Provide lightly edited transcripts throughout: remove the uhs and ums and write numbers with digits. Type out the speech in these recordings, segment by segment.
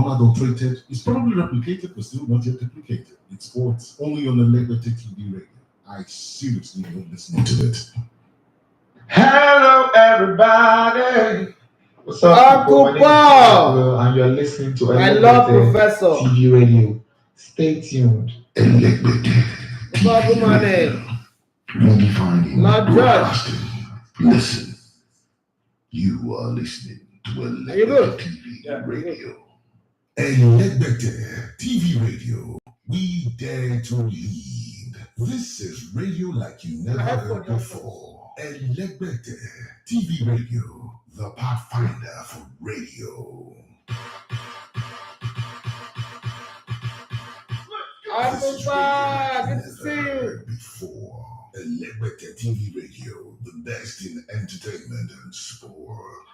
unadulterated. It's probably replicated, but still not yet duplicated. It's sports only on the Liberty TV radio. I seriously don't listen to it. Hello, everybody. What's up, Uncle people? Paul, And you're listening to I love Professor TV radio. Stay tuned. Babu Mane, not Judge. Listen, you are listening to Are you good? TV radio. Elected TV radio. We dare to lead. This is radio like you never heard before. Elected TV radio. The pathfinder for radio. Uncle Paul, good to see you. Before Elected TV radio, the best in entertainment and sport.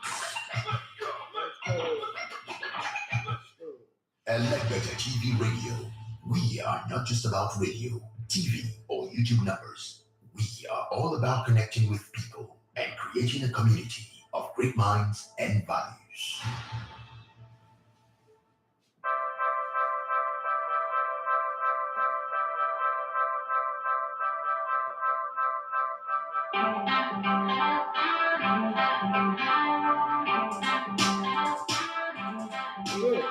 Elected TV radio. We are not just about radio, TV, or YouTube numbers. We are all about connecting with people and creating a community of great minds and values. Good.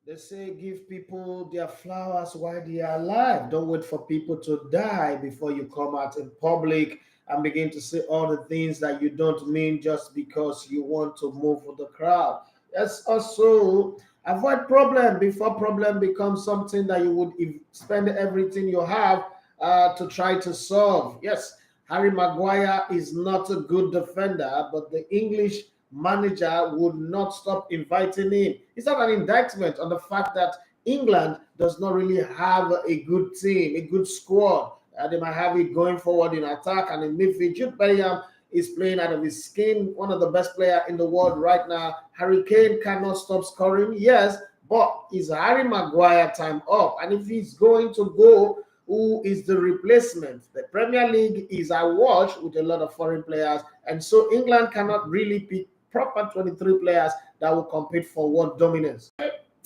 They say give people their flowers while they are alive. Don't wait for people to die before you come out in public and begin to say all the things that you don't mean just because you want to move with the crowd. Yes, also avoid problem before problem becomes something that you would spend everything you have to try to solve. Yes, Harry Maguire is not a good defender, but the English manager would not stop inviting him. It's not an indictment on the fact that England does not really have a good team, a good squad. They might have it going forward in attack and in midfield. Jude Bellingham is playing out of his skin, one of the best players in the world right now. Harry Kane cannot stop scoring, yes, but is Harry Maguire time up? And if he's going to go, who is the replacement? The Premier League is awash with a lot of foreign players, and so England cannot really pick proper 23 players that will compete for world dominance.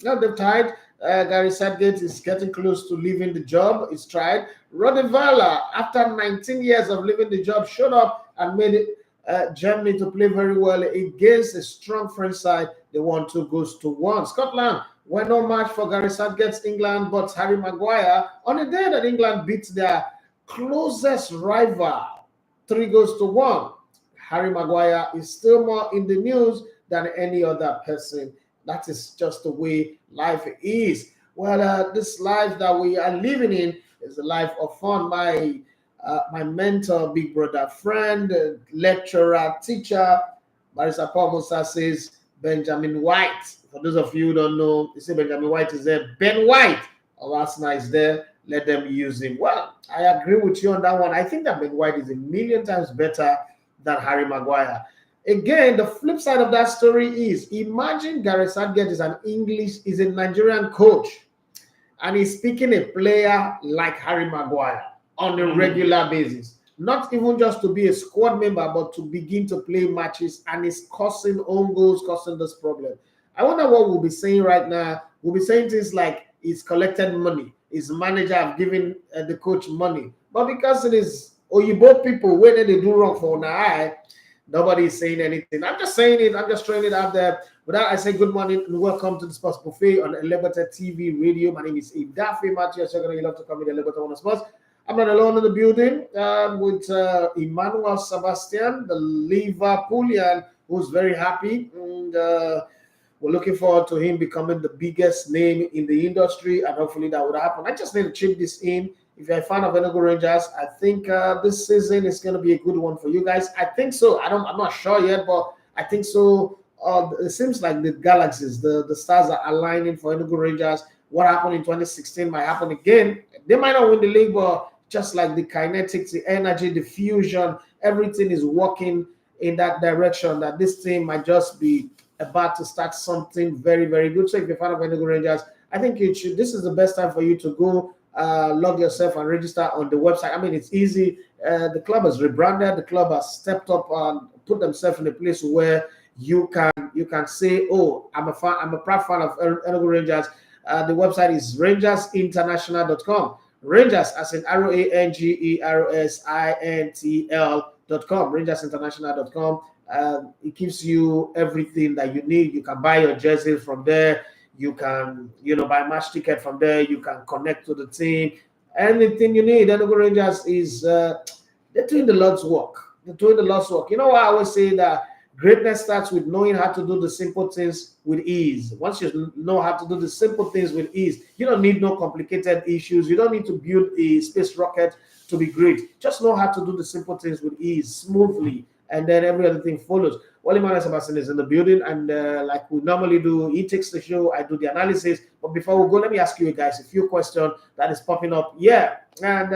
Now they've tried. Gary Southgate is getting close to leaving the job. He's tried. Rivalry, after 19 years of leaving the job, showed up and made it Germany to play very well against a strong French side. They won 2-1. Scotland were no match for Gary Southgate's England, but Harry Maguire, on the day that England beat their closest rival 3-1, Harry Maguire is still more in the news than any other person. That is just the way life is. Well, this life that we are living in is a life of fun. My mentor, big brother, friend, lecturer, teacher, Barrister Paul Musa says Benjamin White. For those of you who don't know, they say Benjamin White is there. Ben White of Arsenal is there. Let them use him. Well, I agree with you on that one. I think that Ben White is a million times better than Harry Maguire. Again, the flip side of that story is, imagine Gareth Southgate is a Nigerian coach, and he's picking a player like Harry Maguire on a regular basis. Not even just to be a squad member, but to begin to play matches, and he's causing own goals, causing this problem. I wonder what we'll be saying right now. We'll be saying things like he's collected money, his manager have given the coach money. But because it is Oyibo people, when they do wrong for an eye, nobody is saying anything. I'm just saying it. I'm just throwing it out there. With that, I say good morning and welcome to the Sports Buffet on Elevator TV Radio. My name is Idafe Matthew. You love to come in Elevator on the Sports. I'm not alone in the building with Emmanuel Sebastian, the Liverpoolian, who's very happy. And we're looking forward to him becoming the biggest name in the industry, and hopefully that would happen. I just need to chip this in. If you're a fan of Enugu Rangers, I think this season is going to be a good one for you guys. I think so. I'm not sure yet, but I think so. It seems like the galaxies, the stars are aligning for Enugu Rangers. What happened in 2016 might happen again. They might not win the league, but just like the kinetics, the energy, the fusion, everything is working in that direction, that this team might just be about to start something very, very good. So if you're a fan of Enugu Rangers, I think you should. This is the best time for you to go log yourself and register on the website. I mean, it's easy. The club has rebranded. The club has stepped up and put themselves in a place where you can say, "Oh, I'm a fan. I'm a proud fan of Enugu Rangers." The website is rangersinternational.com. Rangers as in RANGERSINTL.com. Rangersinternational.com. It gives you everything that you need. You can buy your jerseys from there. You can, buy a match ticket from there. You can connect to the team. Anything you need. Enugu Rangers is they're doing the Lord's work. They're doing the Lord's work. You know why I always say that greatness starts with knowing how to do the simple things with ease. Once you know how to do the simple things with ease, you don't need no complicated issues. You don't need to build a space rocket to be great. Just know how to do the simple things with ease, smoothly, and then every other thing follows. Wally Sebastian is in the building, and like we normally do, he takes the show, I do the analysis. But before we go, let me ask you guys a few questions that is popping up. Yeah, and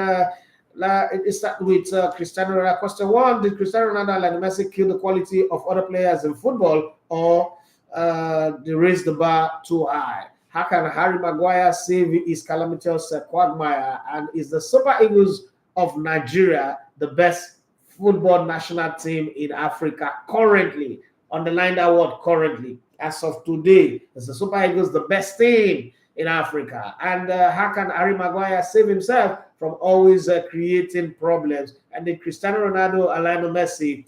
it starts with Cristiano Ronaldo. Question one: did Cristiano Ronaldo and Lionel Messi kill the quality of other players in football, or they raised the bar too high? How can Harry Maguire save his calamitous quagmire? And is the Super Eagles of Nigeria the best football national team in Africa currently? Underline that word, currently. As of today, is the Super Eagles the best team in Africa? And how can Harry Maguire save himself from always creating problems? And then Cristiano Ronaldo and Lionel Messi,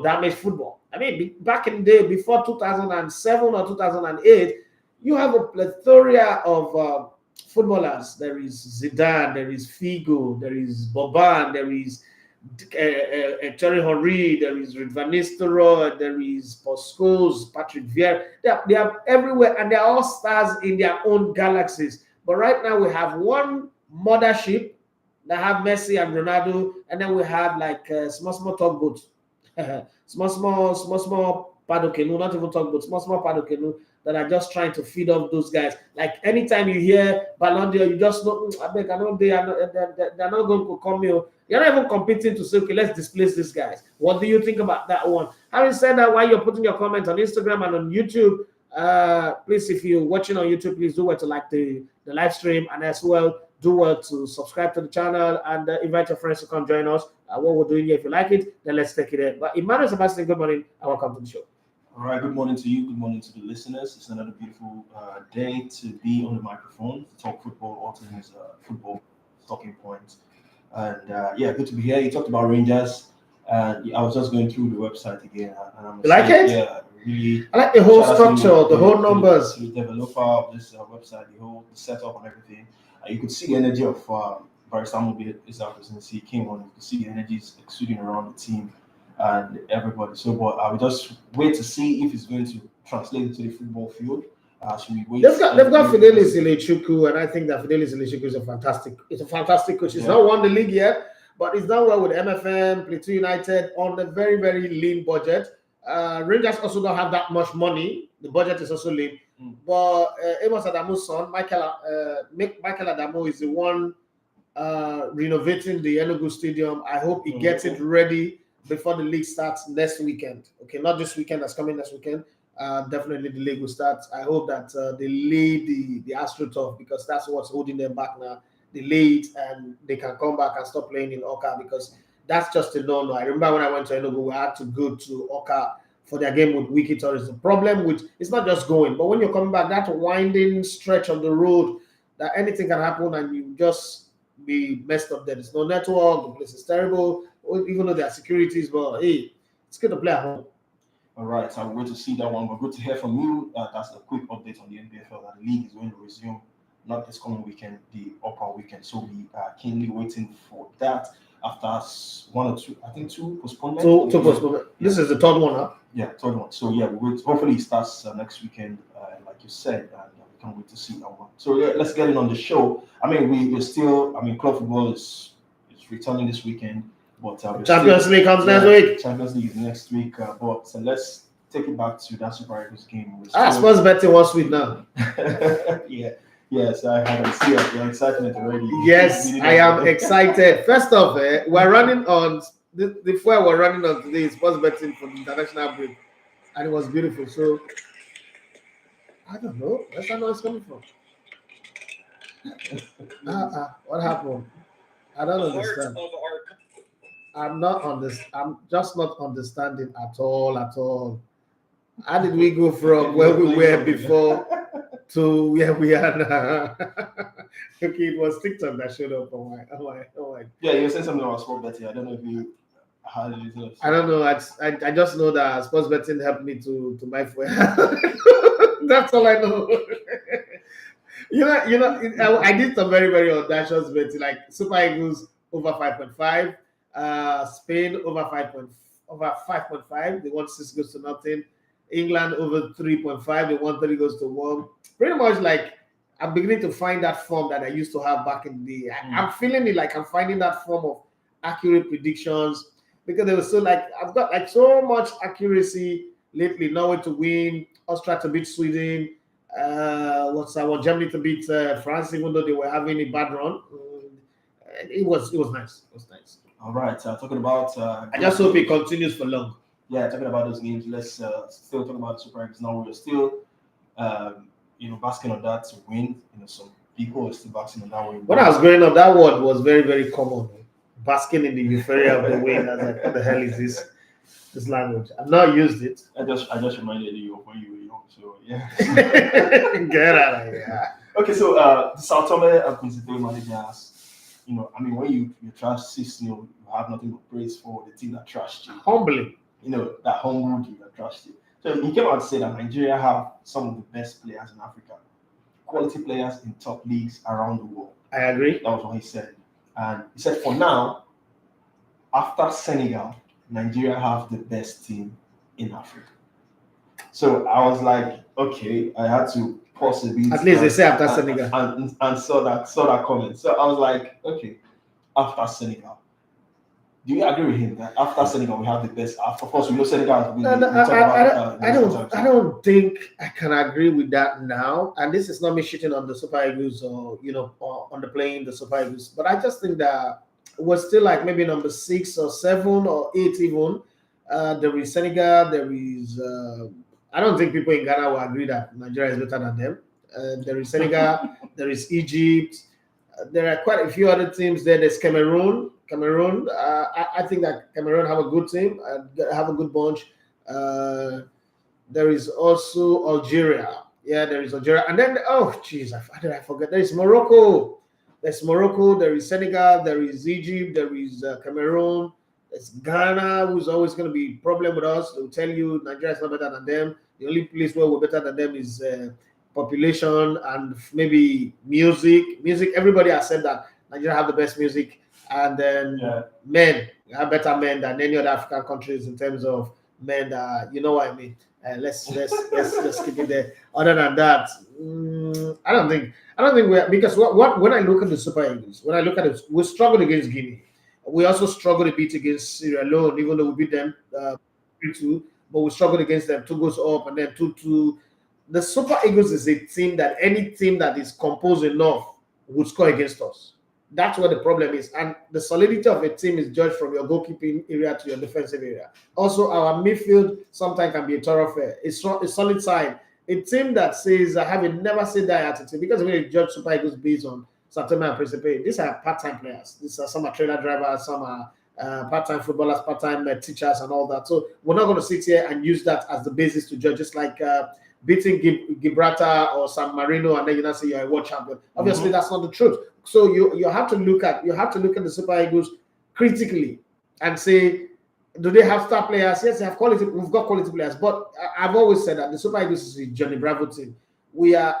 damage football. I mean, back in the day, before 2007 or 2008, you have a plethora of footballers. There is Zidane, there is Figo, there is Boban, there is Thierry Henry, there is Van Nistelrooy, there is Pascals, Patrick Vieira. They are everywhere, and they are all stars in their own galaxies. But right now we have one mothership that have Messi and Ronaldo, and then we have like small tugboats, small paddle canoe, not even tugboats, small paddle canoe that are just trying to feed off those guys. Like anytime you hear Ballon d'Or, you just know, I beg, I know they're not going to come here. You're not even competing to say, okay, let's displace these guys. What do you think about that one? Having said that, while you're putting your comments on Instagram and on YouTube, please, if you're watching on YouTube, please do well to like the live stream, and as well do well to subscribe to the channel and invite your friends to come join us. What we're doing here, if you like it, then let's take it in. But Emmanuel Sebastian, good morning and welcome to the show. All right, good morning to you. Good morning to the listeners. It's another beautiful day to be on the microphone to talk football, all things football talking points. And good to be here. You talked about Rangers, and I was just going through the website again. And I'm You like it? Yeah, really. I like the whole structure, the whole numbers. To the developer of this website, the setup and everything. You could see the energy of Barrister is our presidency came on. You could see the energy exuding around the team and everybody. So, but I will just wait to see if it's going to translate into the football field. Should we wait? They've got Fidelis Ilechukwu, and I think that Fidelis Ilechukwu is a fantastic coach. He's not won the league yet, but he's done well with MFM, Plateau United on a very, very lean budget. Rangers also don't have that much money. The budget is also lean. But Amos Adamu's son, Michael Adamu, is the one renovating the Enugu Stadium. I hope he gets it ready before the league starts next weekend. Okay, not this weekend, that's coming next weekend. Definitely the league will start. I hope that they lay the AstroTurf, because that's what's holding them back now. They lay it and they can come back and stop playing in Oka, because that's just a no-no. I remember when I went to Enugu, we had to go to Oka for their game with Wiki Tourist. The problem with it's not just going, but when you're coming back, that winding stretch of the road, that anything can happen and you just be messed up there. There's no network, the place is terrible, even though there are securities, but hey, it's good to play at home. All right, so I'm going to see that one, but good to hear from you. That's a quick update on the NPFL that the league is going to resume, not this coming weekend, the upper weekend. So we are keenly waiting for that after one or two, I think two postponements. Two postponements. This is the third one, huh? Yeah, third one. So yeah, we wait. Hopefully it starts next weekend, like you said, and we can't wait to see that one. So yeah, let's get in on the show. I mean, we're still, club football is returning this weekend. But Champions League comes next week. Champions League is next week. But let's take it back to that Super Eagles game. Spurs betting 1 week now. Yes, I can see your excitement already. Yes, I am excited. First off, we're running on the fuel we're running on today is Spurs betting for the international break. and it was beautiful. So I don't know. Where's that noise coming from? What happened? I don't understand. I'm not on this. I'm just not understanding at all. At all. How did we go from where we were before to where we are now? Okay, it was TikTok that showed up on my. Yeah, you were saying something about sport betting. I don't know if you had it. I don't know. I just know that sports betting helped me to my friend. That's all I know. I did some very, very audacious betting, like Super Eagles over 5.5, Spain over 5.5. They won 6 goals to nothing. England over 3.5. They won 3 goals to 1. Pretty much like I'm beginning to find that form that I used to have back in the day. I'm feeling it like I'm finding that form of accurate predictions because they were so like I've got like so much accuracy lately. Norway to win, Austria to beat Sweden. I want Germany to beat France, even though they were having a bad run. It was nice. It was nice. All right, talking about. I just hope it continues for long. Yeah, talking about those games. Let's still talk about Super Eagles now. We're still, basking on that to win. Some people are still basking on that win. When I was growing up, that word was very, very common. Basking in the euphoria of the win. I was like, what the hell is this language? I've not used it. I just reminded you of when you were young. So yeah. Get out of here. Okay, so the Sao Tome and Principe managers. When you trash 6-0, you have nothing but praise for the team that trashed you. Humbling. That humbled you, that trashed you. So he came out to say that Nigeria have some of the best players in Africa, quality players in top leagues around the world. I agree. That was what he said. And he said, for now, after Senegal, Nigeria have the best team in Africa. So I was like, okay, I had to pause a bit. At least they say after Senegal. And saw that comment. So I was like, okay, after Senegal. Do you agree with him that after Senegal we have the best? Of course, we know Senegal. I don't think I can agree with that now. And this is not me shitting on the Super Eagles or on the playing the Super Eagles, but I just think that we're still like maybe number 6 or 7 or 8 even. There is Senegal. There is. I don't think people in Ghana will agree that Nigeria is better than them. There is Senegal. There is Egypt. There are quite a few other teams there. There's Cameroon. I think that Cameroon have a good team, have a good bunch. There is also Algeria. Yeah, there is Algeria. And then, how did I forget? There is Morocco. There's Morocco. There is Senegal. There is Egypt. There is Cameroon. There's Ghana, who's always going to be a problem with us. They'll tell you Nigeria is not better than them. The only place where we're better than them is population and maybe music. Everybody has said that Nigeria have the best music. And then men, we have better men than any other African countries in terms of men. You know what I mean? Let's keep it there. Other than that, I don't think we're because when I look at the Super Eagles, when I look at it, we struggled against Guinea. We also struggled a bit against Sierra Leone, even though we beat them 3-2, but we struggled against them 2 goals up and then 2-2. The Super Eagles is a team that any team that is composed enough would score against us. That's what the problem is. And the solidity of a team is judged from your goalkeeping area to your defensive area. Also, our midfield sometimes can be a thoroughfare. It's a solid side. A team that says, I have a never say die attitude, because when you judge Super Eagles based on Satome and Principe, these are part-time players. Some are trailer drivers, some are part-time footballers, part-time teachers and all that. So we're not going to sit here and use that as the basis to judge, just like beating Gibraltar or San Marino and then you not say you're a world champion. Obviously, that's not the truth. So you have to look at the Super Eagles critically and say, do they have star players? Yes, they have quality. We've got quality players, but I've always said that the Super Eagles is a Johnny Bravo team. We are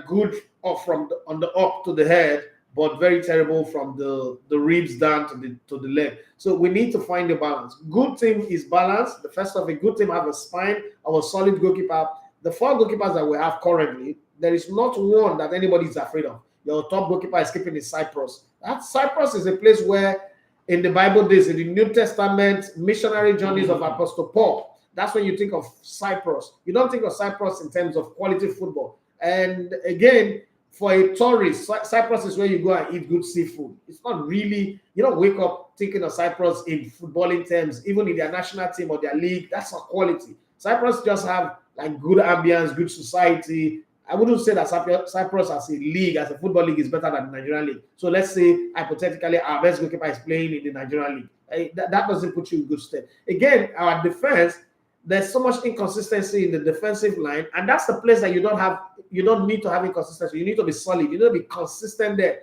good on the up to the head, but very terrible from the ribs down to the leg. So we need to find a balance. Good team is balanced. The first of a good team have a spine of a solid goalkeeper. The 4 goalkeepers that we have currently, there is not one that anybody is afraid of. Your top goalkeeper is keeping in Cyprus. That Cyprus is a place where, in the Bible days, in the New Testament, missionary journeys of Apostle Paul, that's when you think of Cyprus. You don't think of Cyprus in terms of quality football. And again, for a tourist, Cyprus is where you go and eat good seafood. It's not really, you don't wake up thinking of Cyprus in footballing terms, even in their national team or their league. That's not quality. Cyprus just have like good ambience, good society. I wouldn't say that Cyprus as a league, as a football league, is better than the Nigerian league. So let's say hypothetically our best goalkeeper is playing in the Nigerian league. That doesn't put you in good stead. Again, our defense, there's so much inconsistency in the defensive line, and that's the place that you don't need to have inconsistency. You need to be solid. You need to be consistent there.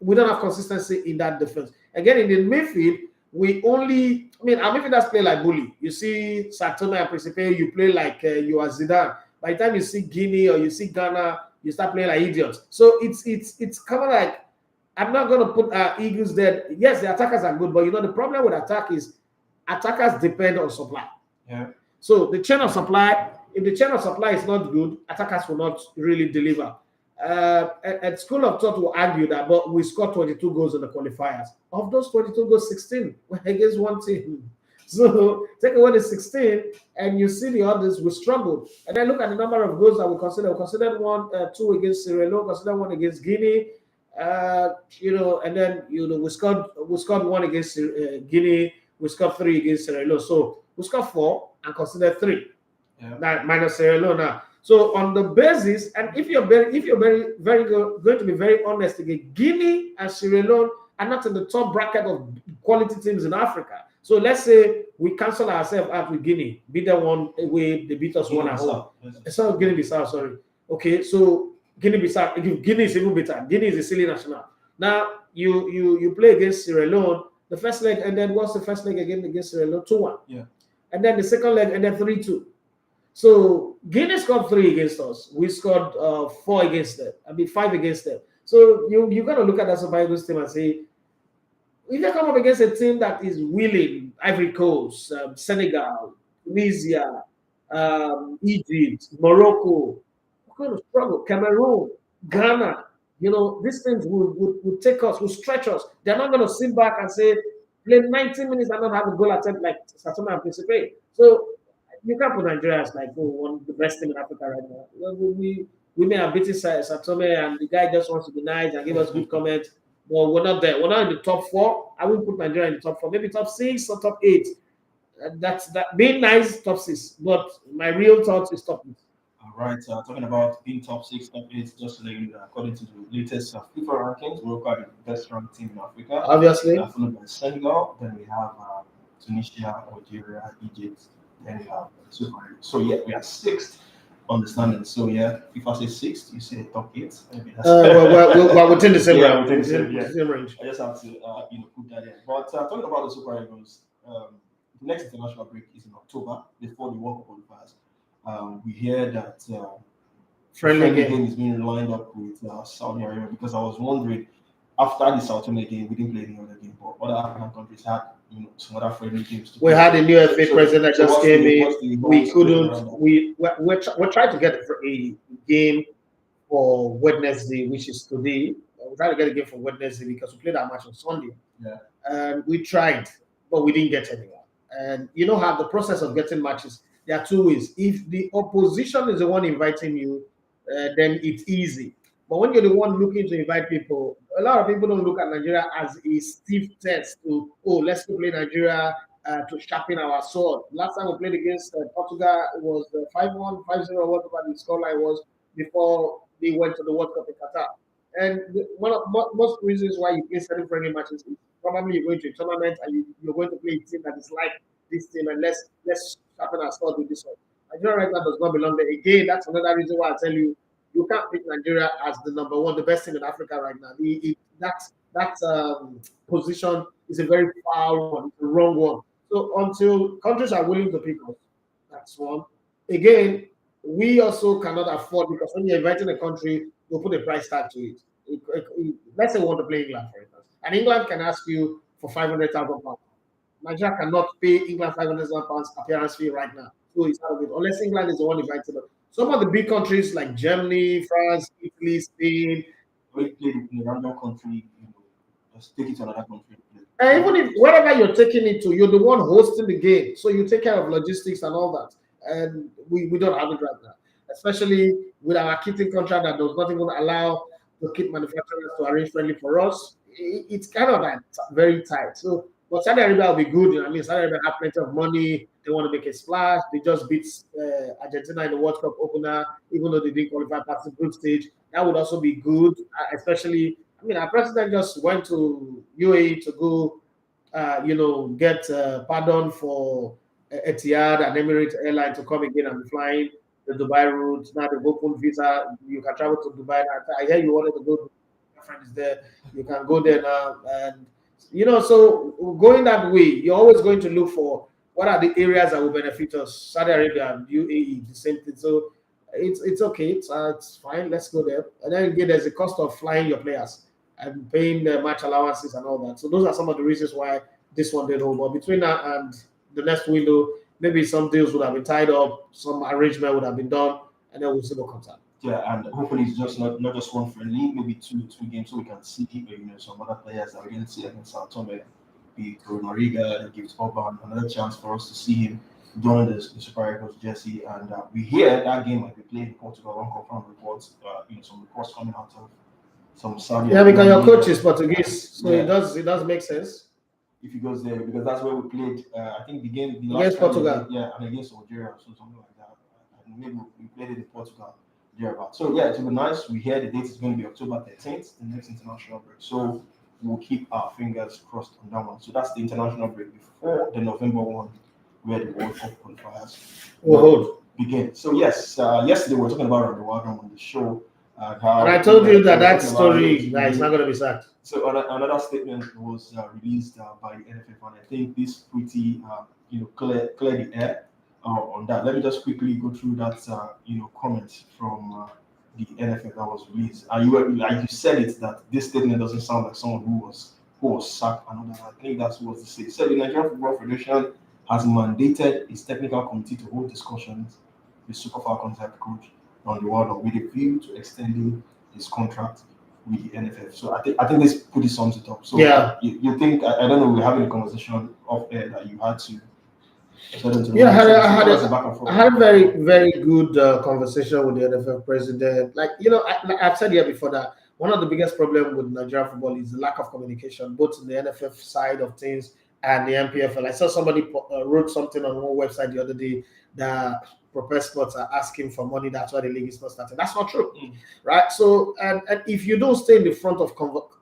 We don't have consistency in that defense. Again, in the midfield, our midfielders play like bully. You see Satona and Peseiro, you play like you are Zidane. By the time you see Guinea or you see Ghana, you start playing like idiots. So it's kind of like, I'm not going to put Eagles there. Yes, the attackers are good, but the problem with attack is attackers depend on supply. Yeah. So the chain of supply, if the chain of supply is not good, attackers will not really deliver. At School of Thought will argue that, but we scored 22 goals in the qualifiers. Of those 22 goals, 16 were against one team. So take away the 16, and you see the others, we struggled. And then look at the number of goals that we considered. We considered two against Sierra Leone, considered one against Guinea. And then we scored one against Guinea. We scored 3 against Sierra Leone. So we scored 4 and considered 3. Yeah. Minus Sierra Leone now. So on the basis, and if you're going to be very honest again, Guinea and Sierra Leone are not in the top bracket of quality teams in Africa. So let's say we cancel ourselves out with Guinea, beat them one away, they beat us one at home. It's not Guinea-Bissau, sorry. Okay, so Guinea-Bissau, Guinea is even better. Guinea is a silly national. Now you play against Sierra Leone, the first leg, and then what's the first leg again against Sierra Leone? 2-1. Yeah. And then the second leg, and then 3-2. So Guinea scored 3 against us. We scored 4 against them. 5 against them. So you got to look at that Super Eagles team and say, if they come up against a team that is willing, Ivory Coast, Senegal, Tunisia, Egypt, Morocco, we're going to struggle. Cameroon, Ghana, these teams will take us, will stretch us. They're not going to sit back and say, play 90 minutes and not have a goal attempt like Satoma and Peseiro. So you can't put Nigeria as like one of the best team in Africa right now. We may have beaten Satome and the guy just wants to be nice and give us good comments. Well, we're not there. We're not in the top 4. I wouldn't put Nigeria in the top 4. Maybe top 6 or top 8. That's being nice, top 6. But my real thought is top 8. All right. Talking about being top 6, top 8, just to let you know, according to the latest FIFA rankings, Morocco are the best ranked team in Africa. Obviously. Followed by Senegal. Then we have Tunisia, Algeria, Egypt. Then we have Super Eagles. So yeah, we are 6th. Understanding. So yeah, FIFA says 6th, you say top 8. Maybe that's well, within the same range. Within the same range. I just have to put that in. But talking about the Super Eagles, the next international break is in October before the World Cup qualifiers. We hear that friendly game is being lined up with Saudi Arabia, because I was wondering, after the South American game, we didn't play any other game, but other African countries had some other friendly games. We had a new FA president that just came in. We couldn't. We're trying to get a game for Wednesday, which is today. We're trying to get a game for Wednesday because we played our match on Sunday. Yeah. And we tried, but we didn't get anyone. And you know how the process of getting matches, there are 2 ways. If the opposition is the one inviting you, then it's easy. But when you're the one looking to invite people, a lot of people don't look at Nigeria as a stiff test to, let's go play Nigeria to sharpen our sword. Last time we played against Portugal, it was 5-1, 5-0, whatever the scoreline was before they went to the World Cup in Qatar. And one of most reasons why you play certain friendly matches is probably you're going to a tournament and you're going to play a team that is like this team, and let's sharpen our sword with this one. Nigeria right now does not belong there. Again, that's another reason why I tell you, you can't pick Nigeria as the number 1, the best team in Africa right now. That position is a very foul one, the wrong one. So until countries are willing to pick us, that's one. Again, we also cannot afford, because when you're inviting a country, you'll put a price tag to it. Let's say we want to play England, for instance, and England can ask you for £500,000. Nigeria cannot pay England £500,000 appearance fee right now. So it's out of it, unless England is the one inviting them. Some of the big countries like Germany, France, Italy, Spain. When you play in a random country, just take it to another country. And even if wherever you're taking it to, you're the one hosting the game. So you take care of logistics and all that. And we don't have it right now. Especially with our kitting contract that does not even allow the kit manufacturers to arrange friendly for us. It's kind of like very tight. So, but Saudi Arabia will be good. Saudi Arabia have plenty of money. They want to make a splash. They just beat Argentina in the World Cup opener, even though they didn't qualify past the group stage. That would also be good, especially. I mean, our president just went to UAE to go, get pardon for Etihad and Emirates Airline to come again and be flying the Dubai route. Now they've opened visa. You can travel to Dubai. I hear you wanted to go. Your friend is there. You can go there now, and so going that way, you're always going to look for what are the areas that will benefit us. Saudi Arabia and UAE, the same thing. So it's okay. It's fine. Let's go there. And then again, there's a cost of flying your players and paying the match allowances and all that. So those are some of the reasons why this one did hold. But between now and the next window, maybe some deals would have been tied up, some arrangement would have been done, and then we'll see what comes out. Yeah, and hopefully it's just not just one friendly, maybe two games, so we can see some other players that we didn't see against Sao Tome, be it Noriga, that gives Pogba another chance for us to see him join the Super Eagles jersey. And we hear that game might be played in Portugal. Unconfirmed reports, some reports coming out of some Saudi. Yeah, because your coach is Portuguese, so it does make sense. If he goes there, because that's where we played. I think the last against Portugal, and against Algeria, so something like that. And maybe we played it in Portugal. So yeah, it will be nice. We hear the date is going to be October 13th, the next international break. So we'll keep our fingers crossed on that one. So that's the international break before the November one, where the World Cup qualifiers will begin. So yes, yesterday we were talking about the Ronaldo on the show. And I told you that story is not going to be sacked. So another statement was released by the NFF, and I think this pretty clear the air. On that, let me just quickly go through that comment from the NFF that was released. You said it that this statement doesn't sound like someone who was sacked and all that. I think that's what they say. It said the Nigerian Football Federation has mandated its technical committee to hold discussions with Super Falcons head coach on the world with a view to extending his contract with the NFF. So I think this pretty sums it up. So yeah, you think I don't know, we're having a conversation off air that you had to. Yeah, I had a very, very good conversation with the NFF president. I've said here before that one of the biggest problems with Nigerian football is the lack of communication, both in the NFF side of things and the NPFL. I saw somebody wrote something on one website the other day that professed sports are asking for money. That's why the league is not starting. That's not true, right? So, and if you don't stay in the front of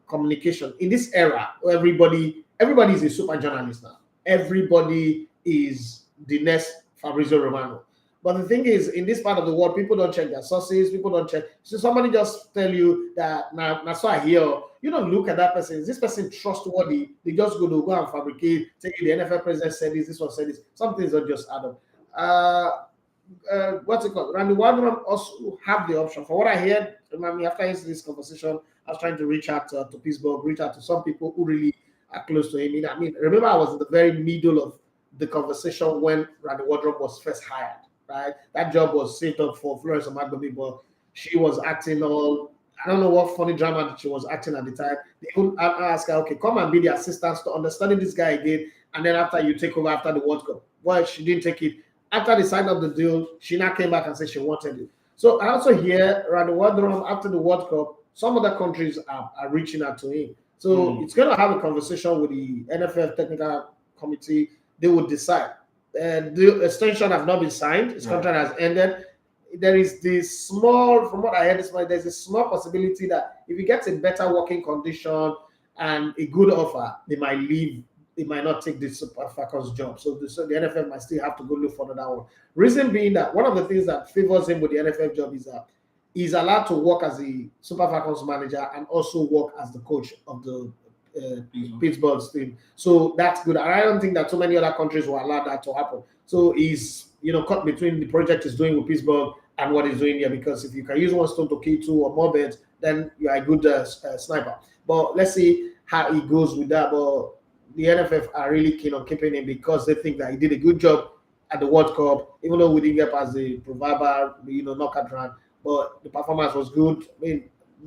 communication in this era, where everybody is a super journalist now. Everybody is the next Fabrizio Romano. But the thing is, in this part of the world, people don't check their sources, people don't check. So somebody just tell you that, now so I hear, you don't look at that person. Is this person trustworthy? They just go and fabricate, take the NFL president said this one said this. Some things don't just add up. What's it called? Randy Waldron also have the option. For what I heard, after this conversation, I was trying to reach out to Pittsburgh, reach out to some people who really are close to him. Remember, I was in the very middle of the conversation when Randy Wardrobe was first hired, right? That job was set up for Florence Omagbomi, but she was acting all, I don't know what funny drama that she was acting at the time. They could ask her, okay, come and be the assistant to understanding this guy again, and then after you take over after the World Cup. Well, she didn't take it. After they signed up the deal, she now came back and said she wanted it. So I also hear Randy Wardrobe after the World Cup, some other countries are reaching out to him. So it's going to have a conversation with the NFF technical committee. They would decide. The extension has not been signed. His contract has ended. There is this small, from what I heard this morning, there's a small possibility that if he gets a better working condition and a good offer, they might leave. They might not take the Super Falcons job. So the NFF might still have to go look for another one. Reason being that one of the things that favors him with the NFF job is that he's allowed to work as the Super Falcons manager and also work as the coach of the Pittsburgh team. So that's good. And I don't think that too many other countries will allow that to happen. So he's cut between the project he's doing with Pittsburgh and what he's doing here, because if you can use one stone to kill two or more birds, then you're a good sniper. But let's see how he goes with that. But the NFF are really keen on keeping him because they think that he did a good job at the World Cup, even though we didn't get past the proverbial knockout round. But the performance was good.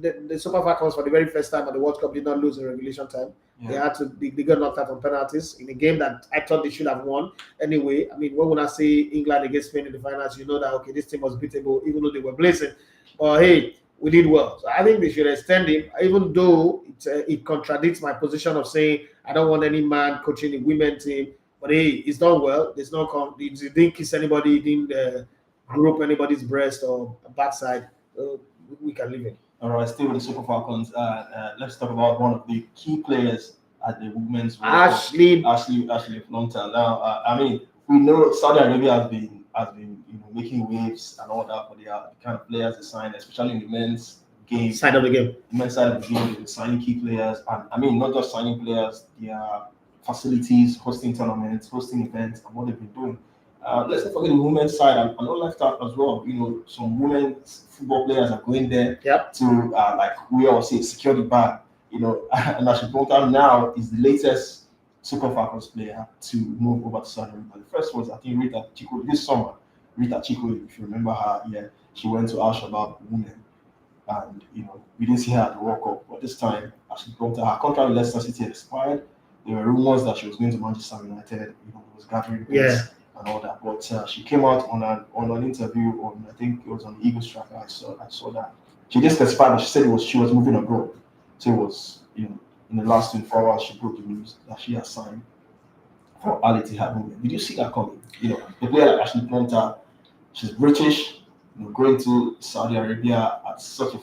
The Super Falcons for the very first time at the World Cup did not lose in regulation time. Yeah. They got knocked out on penalties in a game that I thought they should have won anyway. When I say England against Spain in the finals, you know that okay, this team was beatable even though they were blazing. But hey, we did well. So I think they should extend him, even though it contradicts my position of saying I don't want any man coaching the women team. But hey, it's done well. There's no he didn't kiss anybody, he didn't group anybody's breast or backside. So we can leave it. All right, still with the Super Falcons. Let's talk about one of the key players at the Women's World Cup. Ashley Flonta. Now, I mean, we know Saudi Arabia has been making waves and all that for the kind of players they sign, especially in the men's game. side of the game. Men's side of the game, they're signing key players, and I mean, not just signing players, their facilities, hosting tournaments, hosting events, and what they've been doing. Let's not forget the women's side and not left out as well. Some women's football players are going there to like we all say secure the bag. And as she brought out now is the latest Super Falcons player to move over to Saudi Arabia. The first was I think Rita Chico this summer. Rita Chico, if you remember her, she went to Al Shabab Women, and we didn't see her at the World Cup. But this time, as she brought out her contract with Leicester City expired. There were rumors that she was going to Manchester United. Was gathering pace and all that. But she came out on an interview on I think it was on Eagles Tracker. I saw that she did specify that she said she was moving abroad. So it was in the last 24 hours she broke the news that she has signed for Al Ittihad Women. Did you see that coming? The player like Ashley Plonta, she's British. Going to Saudi Arabia at such a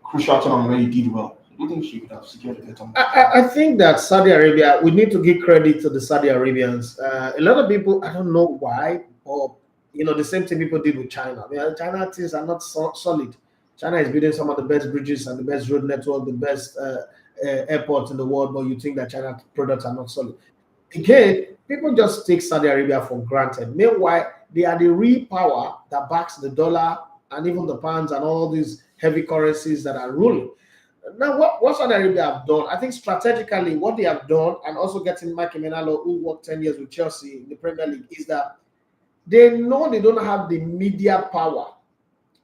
crucial tournament where you did well. Do you think she could have secured a better? I think that Saudi Arabia, we need to give credit to the Saudi Arabians. A lot of people, I don't know why, or the same thing people did with China. China things are not solid. China is building some of the best bridges and the best road network, the best airports in the world, but you think that China products are not solid. Again, people just take Saudi Arabia for granted. Meanwhile, they are the real power that backs the dollar and even the pounds and all these heavy currencies that are ruling. Now, what Saudi Arabia have done, I think strategically, what they have done, and also getting Mike Emenalo, who worked 10 years with Chelsea in the Premier League, is that they know they don't have the media power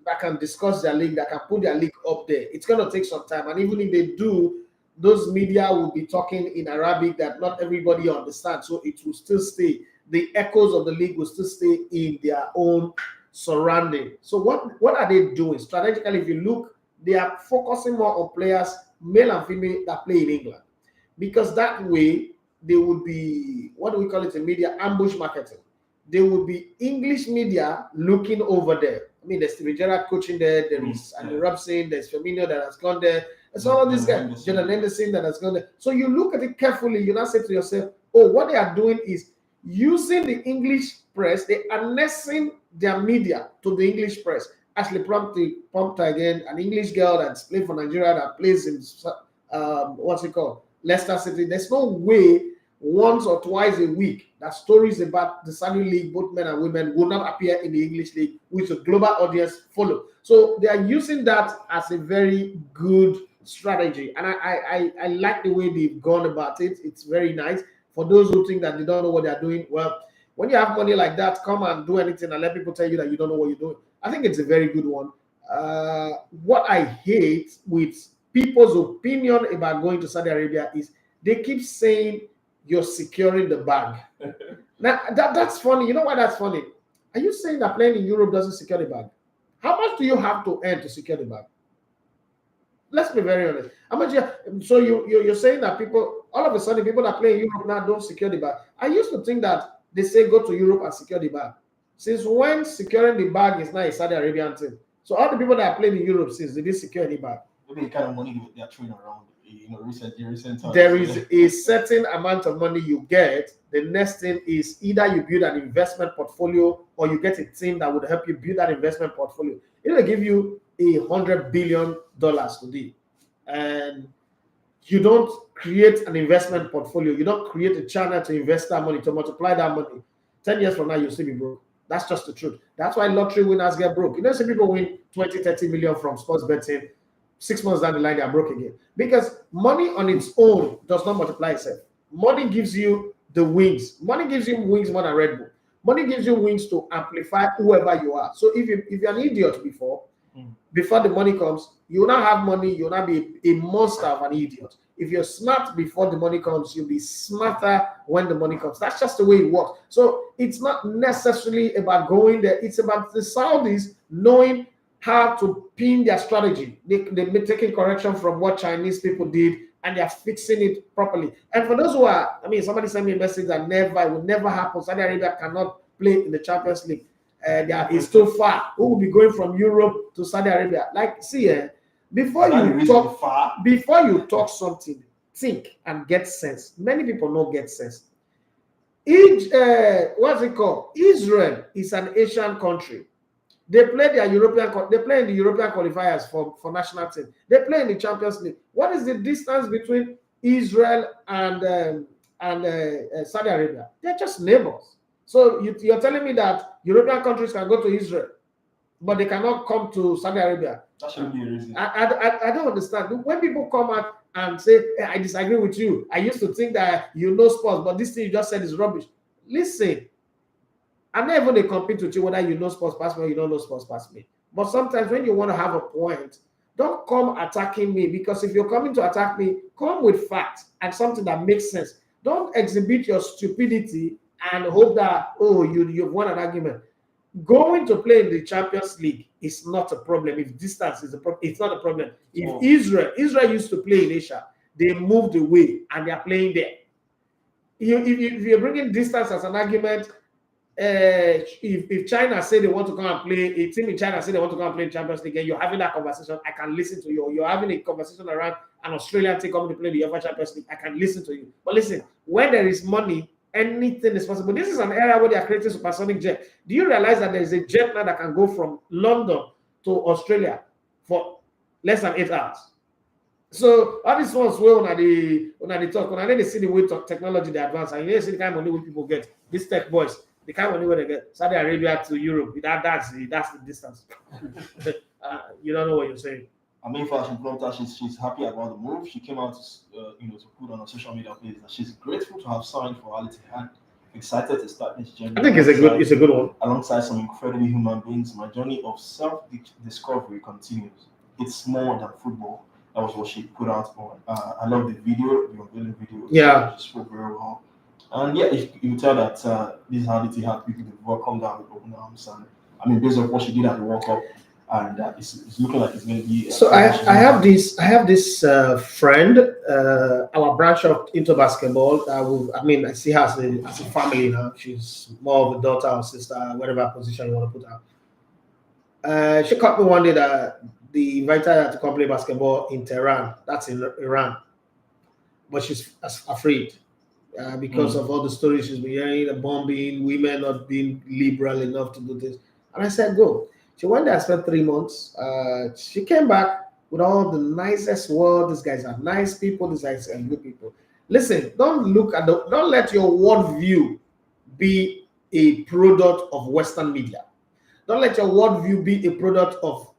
that can discuss their league, that can put their league up there. It's going to take some time. And even if they do, those media will be talking in Arabic that not everybody understands. So it will still stay. The echoes of the league will still stay in their own surrounding. So what are they doing? Strategically, if you look, they are focusing more on players, male and female, that play in England. Because that way, they would be, what do we call it in media? Ambush marketing. They would be English media looking over there. I mean, there's Steven Gerrard coaching there. There is Andy Robson. There's Firmino that has gone there. There's all of these guys. Jordan Henderson that has gone there. So you look at it carefully. You now say to yourself, oh, what they are doing is using the English press. They are annexing their media to the English press. Ashley Plonta again, an English girl that's played for Nigeria that plays in Leicester City. There's no way once or twice a week that stories about the Saudi League, both men and women, will not appear in the English League, which a global audience follow. So they are using that as a very good strategy, and I like the way they've gone about it. It's very nice. For those who think that they don't know what they're doing, well, when you have money like that, come and do anything and let people tell you that you don't know what you're doing. I think it's a very good one. What I hate with people's opinion about going to Saudi Arabia is they keep saying you're securing the bag. Now, that's funny. You know why that's funny? Are you saying that playing in Europe doesn't secure the bag? How much do you have to earn to secure the bag? Let's be very honest. How much? So you're saying that people, all of a sudden, people that play in Europe now don't secure the bag. I used to think that they say go to Europe and secure the bag. Since when securing the bag is not a Saudi Arabian thing? So all the people that are playing in Europe, since they didn't secure any bag. Maybe the kind of money they are throwing around. Recent times. There is a certain amount of money you get. The next thing is either you build an investment portfolio or you get a team that would help you build that investment portfolio. It'll give you $100 billion today, and you don't create an investment portfolio. You don't create a channel to invest that money, to multiply that money. 10 years from now, you'll still be broke. That's just the truth. That's why lottery winners get broke. You don't see people win 20, 30 million from sports betting. 6 months down the line, they are broke again. Because money on its own does not multiply itself. Money gives you the wings. Money gives you wings more than Red Bull. Money gives you wings to amplify whoever you are. So if you're an idiot before the money comes, you will not have money. You will not be a monster of an idiot. If you're smart before the money comes, you'll be smarter when the money comes. That's just the way it works. So it's not necessarily about going there. It's about the Saudis knowing how to pin their strategy. They're taking correction from what Chinese people did and they are fixing it properly. And for those who are, I mean, somebody sent me a message that it will never happen. Saudi Arabia cannot play in the Champions League. It's too far. Who will be going from Europe to Saudi Arabia? Like, see, before you talk something, think and get sense. Many people don't get sense. What's it called? Israel is an Asian country. They play in the European qualifiers for national team. They play in the Champions League. What is the distance between Israel and Saudi Arabia? They're just neighbors. So you're telling me that European countries can go to Israel, but they cannot come to Saudi Arabia? That shouldn't be a reason. I don't understand. When people come out and say, hey, I disagree with you. I used to think that you know sports, but this thing you just said is rubbish. Listen, I'm not even going to compete with you whether you know sports past me or you don't know sports past me. But sometimes when you want to have a point, don't come attacking me, because if you're coming to attack me, come with facts and something that makes sense. Don't exhibit your stupidity and hope that, oh, you've won an argument. Going to play in the Champions League is not a problem. If distance is a problem, it's not a problem. If Israel used to play in Asia, they moved away and they are playing there. If you're bringing distance as an argument, if China say they want to come and play, a team in China say they want to come and play in Champions League, and you're having that conversation, I can listen to you. You're having a conversation around an Australian team coming to play the UEFA Champions League, I can listen to you. But listen, when there is money, anything is possible. This is an area where they are creating supersonic jet. Do you realize that there is a jet now that can go from London to Australia for less than 8 hours? So all these ones were on the talk, and then they see the way technology they advance, and you see the kind of money where people get. These tech boys, the kind of money where they get. Saudi Arabia to Europe, that's the distance. You don't know what you're saying. I mean, for Ashton she's happy about the move. She came out, to put on a social media page that she's grateful to have signed for Al Ittihad. Excited to start this journey. I think it's a good one. Alongside some incredible human beings, my journey of self-discovery continues. It's more than football. That was what she put out on. I love the video, the unveiling video. Yeah. She spoke very well. And yeah, you tell that this is how Al Ittihad people welcomed her with open arms. And I mean, based on what she did at the World Cup, and it's looking like it's going to be. So I have this friend, our branch of into basketball. I see her as a family now. She's more of a daughter or sister, whatever position you want to put her. She called me one day that they invited her to come play basketball in Tehran. That's in Iran, but she's afraid because of all the stories she's been hearing, the bombing, women not being liberal enough to do this. And I said, go. She went there, spent 3 months. She came back with all the nicest words. These guys are nice people. These guys are good people. Listen, don't let your worldview be a product of Western media. Don't let your worldview be a product of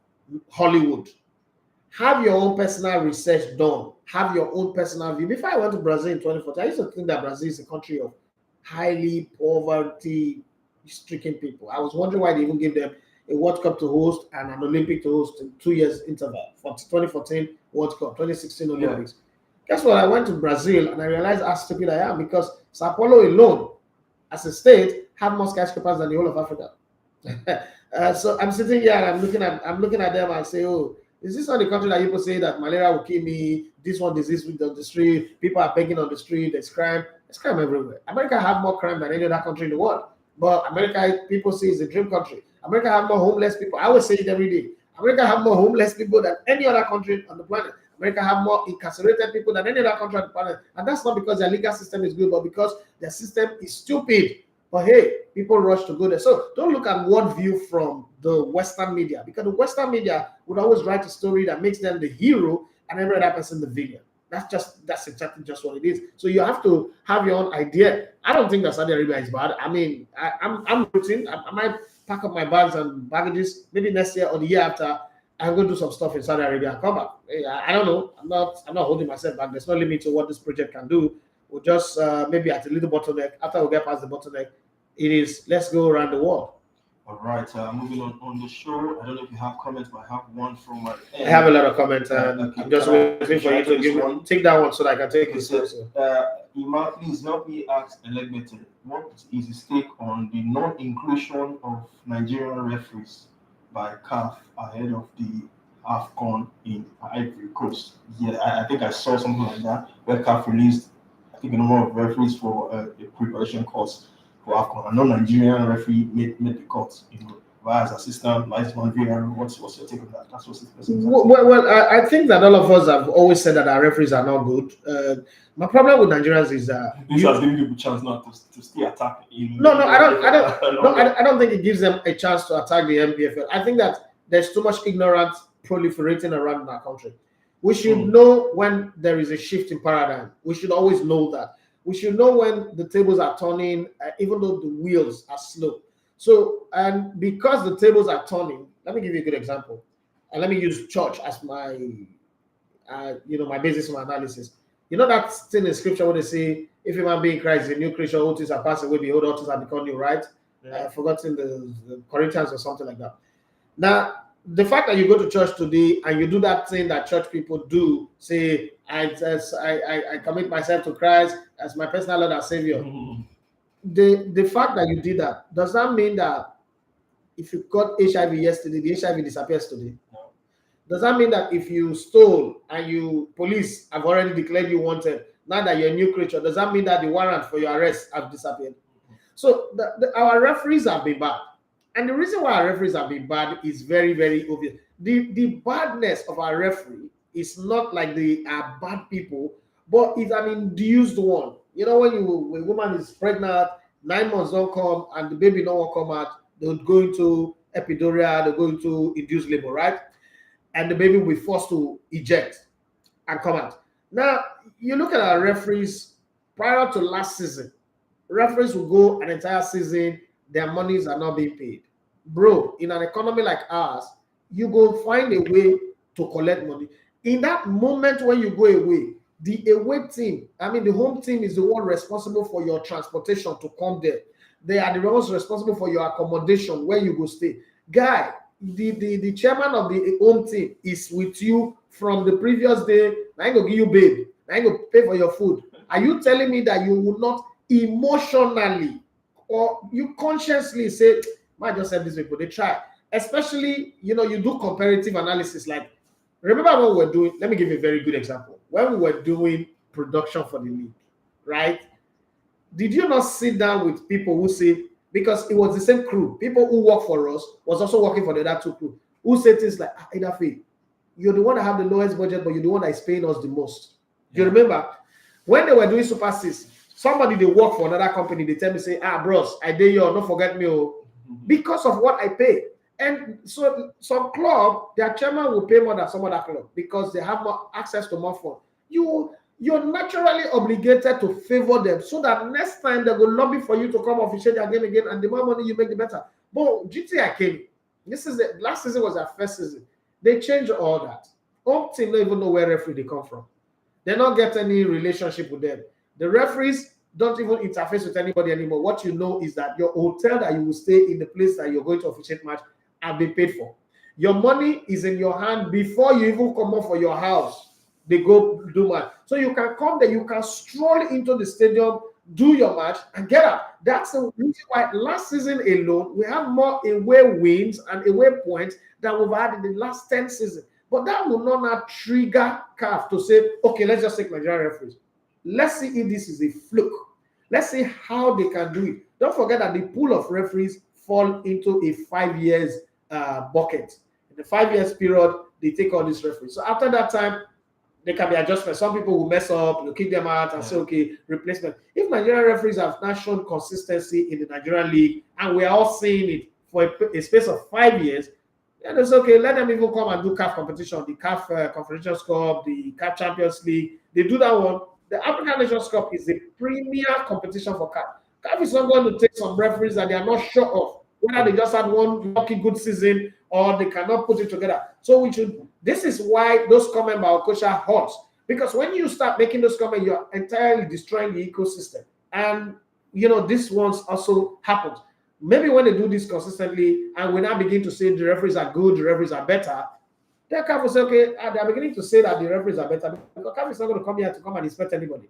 Hollywood. Have your own personal research done. Have your own personal view. Before I went to Brazil in 2014, I used to think that Brazil is a country of highly poverty-stricken people. I was wondering why they even give them a World Cup to host and an Olympic to host in 2 years interval for 2014 World Cup, 2016 Olympics. Yeah. Guess what? I went to Brazil and I realized how stupid I am, because Sao Paulo alone, as a state, have more skyscrapers than the whole of Africa. So I'm sitting here and I'm looking at them and say, oh, is this not the country that people say that malaria will kill me? This one disease on the street, people are begging on the street, there's crime. There's crime everywhere. America have more crime than any other country in the world. But America, people say, is a dream country. America have more homeless people. I always say it every day. America have more homeless people than any other country on the planet. America have more incarcerated people than any other country on the planet. And that's not because their legal system is good, but because their system is stupid. But hey, people rush to go there. So don't look at worldview from the Western media, because the Western media would always write a story that makes them the hero and every other person the villain. That's exactly just what it is. So you have to have your own idea. I don't think that Saudi Arabia is bad. I mean, I'm rooting. I might pack up my bags and baggages maybe next year or the year after. I'm going to do some stuff in Saudi Arabia and come back. I don't know. I'm not holding myself back. There's no limit to what this project can do. We'll just maybe at a little bottleneck. After we get past the bottleneck, it is let's go around the world. All right, moving on the show. I don't know if you have comments, but I have one from my end. I have a lot of comments. I'm just waiting for you to take that one so that I can take it. Ima, please help me ask Elegbete, what is his take on the non-inclusion of Nigerian referees by CAF ahead of the AFCON in Ivory Coast. Yeah, I think I saw something like that where CAF released, I think, a number of referees for a preparation course for AFCON. A non-Nigerian referee made the cut, as assistant, linesman, VAR. What's your take on that? That's what's the person. I think that all of us have always said that our referees are not good. My problem with Nigerians is that this has given people a chance not to stay attacking. I don't think it gives them a chance to attack the NPFL. I think that there's too much ignorance proliferating around in our country. We should know when there is a shift in paradigm. We should always know that. We should know when the tables are turning, even though the wheels are slow. So, and because the tables are turning, let me give you a good example. And let me use church as my, my basis for my analysis. You know that thing in scripture where they say, if a man be in Christ is a new creature, all things are passed away, behold, all things have become new, right? Yeah. I've forgotten the Corinthians or something like that. Now, the fact that you go to church today and you do that thing that church people do, say, I commit myself to Christ as my personal Lord and Savior. The fact that you did that, does that mean that if you got HIV yesterday, the HIV disappears today? No. Does that mean that if you stole and police have already declared you wanted, now that you're a new creature, does that mean that the warrant for your arrest have disappeared? So our referees have been bad. And the reason why our referees have been bad is very, very obvious. The badness of our referee is not like they are bad people, but it's an induced one. You know, when a woman is pregnant, 9 months don't come, and the baby don't come out, they'll go into epidural, they'll go into induced labor, right? And the baby will be forced to eject and come out. Now, you look at our referees prior to last season, referees will go an entire season, their monies are not being paid. Bro, in an economy like ours, you go find a way to collect money. In that moment when you go away, the away team, the home team is the one responsible for your transportation to come there. They are the ones responsible for your accommodation, where you go stay. Guy, the chairman of the home team is with you from the previous day. I ain't gonna give you babe. I ain't gonna pay for your food. Are you telling me that you will not emotionally or you consciously say, I just said this people, they try. Especially, you do comparative analysis. Like, remember what we were doing? Let me give you a very good example. When we were doing production for the league, right? Did you not sit down with people who say, because it was the same crew, people who work for us was also working for the other two crew, who say things like, Idafe, you're the one that have the lowest budget, but you're the one that is paying us the most. Do you remember? When they were doing Super 6, somebody they work for another company, they tell me, say, bros, I did you, don't forget me, because of what I pay. And so some club, their chairman will pay more than some other club because they have more access to more funds. You're naturally obligated to favor them so that next time they will lobby for you to come officiate their game again, and the more money you make, the better. But GTI came. Last season was their first season. They changed all that. Home team don't even know where referee they come from. They don't get any relationship with them. The referees don't even interface with anybody anymore. What you know is that your hotel that you will stay in, the place that you're going to officiate match, have been paid for. Your money is in your hand before you even come up for your house. They go do match. So you can come there, you can stroll into the stadium, do your match, and get out. That's the reason why last season alone, we have more away wins and away points than we've had in the last 10 seasons. But that will not now trigger CAF to say, okay, let's just take Nigerian referees. Let's see if this is a fluke. Let's see how they can do it. Don't forget that the pool of referees fall into a 5 years bucket. In the 5 years period, they take all these referees. So after that time, there can be adjustments. Some people will mess up, you kick them out and say, okay, replacement. If Nigerian referees have not shown consistency in the Nigerian league, and we are all seeing it for a space of 5 years, then it's okay. Let them even come and do CAF competition, the CAF Confederations Cup, the CAF Champions League. They do that one. The African Nations Cup is the premier competition for CAF. CAF is not going to take some referees that they are not sure of, whether they just had one lucky good season or they cannot put it together. So this is why those comments by Okosha hurts. Because when you start making those comments, you're entirely destroying the ecosystem. And, this ones also happens. Maybe when they do this consistently and we now begin to say the referees are good, the referees are better, then CAF will say, okay, they're beginning to say that the referees are better because CAF is not going to come here to come and inspect anybody.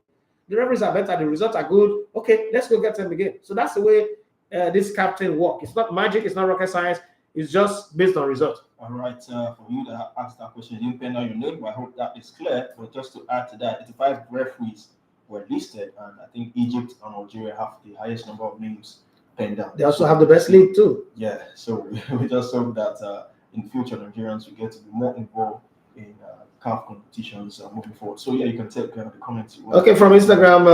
The referees are better, the results are good. Okay, let's go get them again. So that's the way this captain works. It's not magic, it's not rocket science. It's just based on result. All right, for you that asked that question, you didn't pen down your name, but I hope that is clear. But just to add to that, 85 referees were listed, and I think Egypt and Algeria have the highest number of names penned down. They also have the best league too. Yeah, so we just hope that in future Nigerians will get to be more involved in CAF competitions moving forward. So yeah, you can take the comments. Okay, from Instagram,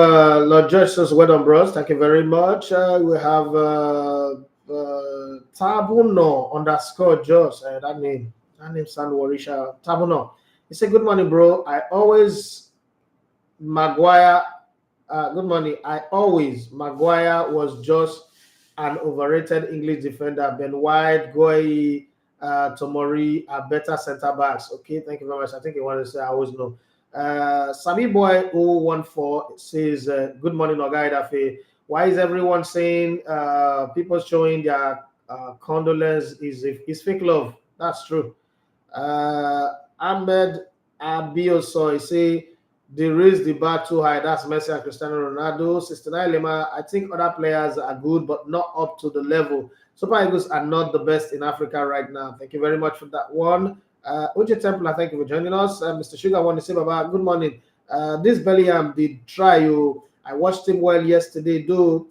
Lord George says, well done, bros. Thank you very much. We have Tabuno _ Josh. That name sound Warisha. Tabuno. He said, good morning, bro. Maguire. Good morning. Maguire was just an overrated English defender. Ben White, Goy, Tomori are better center backs. Okay, thank you very much. I think you want to say I always know. Sami Boy 014 says, good morning, Oga Idafe. Why is everyone saying people showing their condolence is fake love? That's true. Ahmed Abioso say they raise the bar too high. That's Messi and Cristiano Ronaldo. 69 Lema, I think other players are good, but not up to the level. Super Eagles are not the best in Africa right now. Thank you very much for that one. Uche Templar, thank you for joining us. Mr. Sugar, I want to say, Baba, good morning. This Bellingham did try you. I watched him well yesterday, though,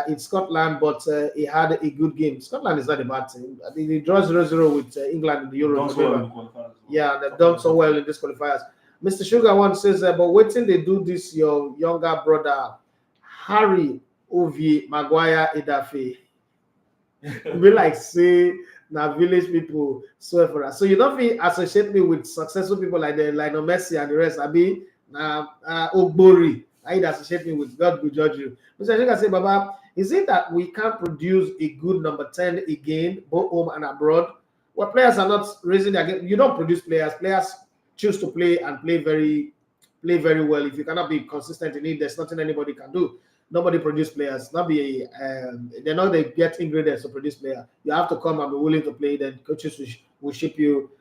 in Scotland, but he had a good game. Scotland is not a bad team. I mean, he draws 0-0 with England in the Euro. Yeah, they've done so well in this qualifiers. Mr. Sugar one says, but waiting they do this, your younger brother, Harry Maguire Idafe. Be like, say, now village people swear for us. So you don't associate me with successful people like the Lionel Messi and the rest. I be Ogbori. I associate me with God will judge you. Mr. Sugar say, Baba, is it that we can't produce a good number 10 again, both home and abroad? Well, players are not raising their game. You don't produce players. Players choose to play and play very well. If you cannot be consistent in it, there's nothing anybody can do. Nobody produce players. They're not they get ingredients to produce players. You have to come and be willing to play. Then coaches will shape you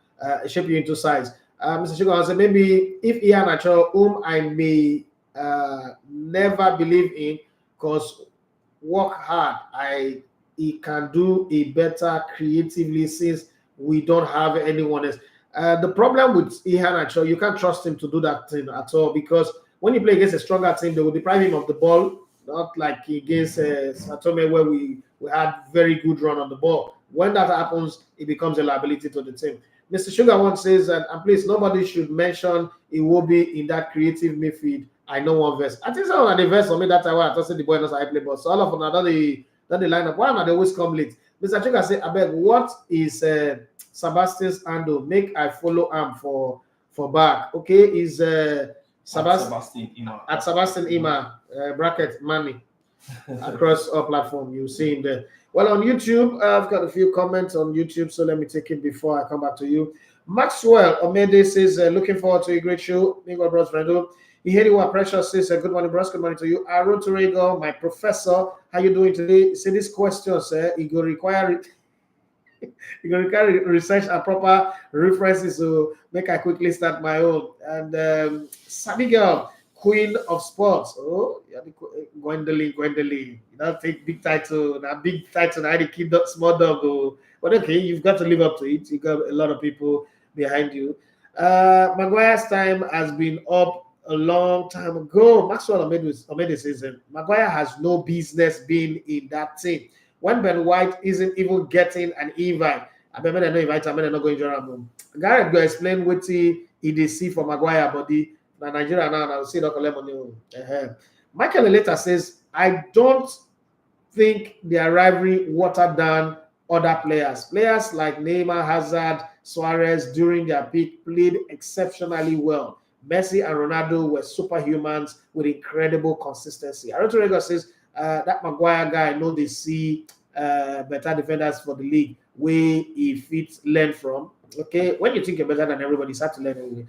into size. Mr. Sugar said maybe if Ian Acho, whom I may never believe in, because work hard, he can do a better creatively since we don't have anyone else. The problem with Ihan Acho, you can't trust him to do that thing at all, because when you play against a stronger team, they will deprive him of the ball, not like against Satome where we had very good run on the ball. When that happens, it becomes a liability to the team. Mr. Sugar one says, and please, nobody should mention Iwobi in that creative midfield. I know one verse. I think someone had the verse for me that time when I thought the boy knows I play ball. So all of them are not the lineup. Why not they always come late? Mr. Sugar say, I beg, what is Sebastian's handle? Make I follow him for back. Okay, is Sebastian Ima bracket money across all platform. You see him there. Well, on YouTube, I've got a few comments on YouTube, so let me take it before I come back to you. Maxwell Omede says, looking forward to a great show. Nico Bros Frendo. Ihediwa Precious says, good morning, bros. Good morning to you. Aaron Torrego, my professor. How you doing today? See this question, sir. It will require research and proper references, so make I quickly start my own. And Sabi girl, Queen of Sports. Oh, yeah, Gwendolyn. You don't take big title. Now big title. Now the kid small dog. Oh. But okay, you've got to live up to it. You got a lot of people behind you. Maguire's time has been up a long time ago. Maxwell Omede says Maguire has no business being in that team. When Ben White isn't even getting an invite, I bet I know invite. I bet not going to join. Gareth go explain what he did see for Maguire, but the Nigeria now I'll see Dr. Lemon. Michael later says, I don't think their rivalry watered down other players. Players like Neymar, Hazard, Suarez during their peak played exceptionally well. Messi and Ronaldo were superhumans with incredible consistency. Arotorego says that Maguire guy, I know they see better defenders for the league where he fits learn from. Okay, when you think you're better than everybody, it's hard to learn anyway.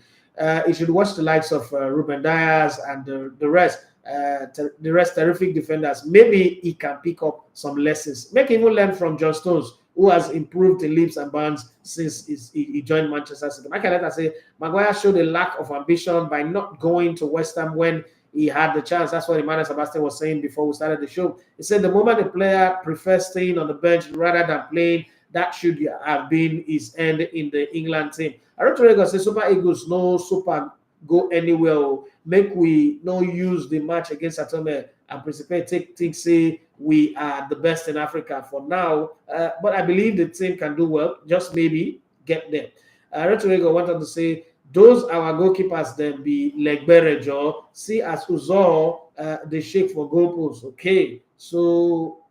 You should watch the likes of Ruben Dias and the rest. The rest terrific defenders. Maybe he can pick up some lessons. Make him even learn from John Stones, who has improved in leaps and bounds since he joined Manchester City. I can say Maguire showed a lack of ambition by not going to West Ham when he had the chance. That's what Emmanuel Sebastian was saying before we started the show. He said the moment a player prefers staying on the bench rather than playing, that should have been his end in the England team. Arotorego say Super Eagles no super go anywhere. Make we no use the match against Atome and participate. Think say we are the best in Africa for now. But I believe the team can do well. Just maybe get there. Arotorego wanted to say those our goalkeepers then be Legberejo. See as Uzor they shake for goalposts. Okay, so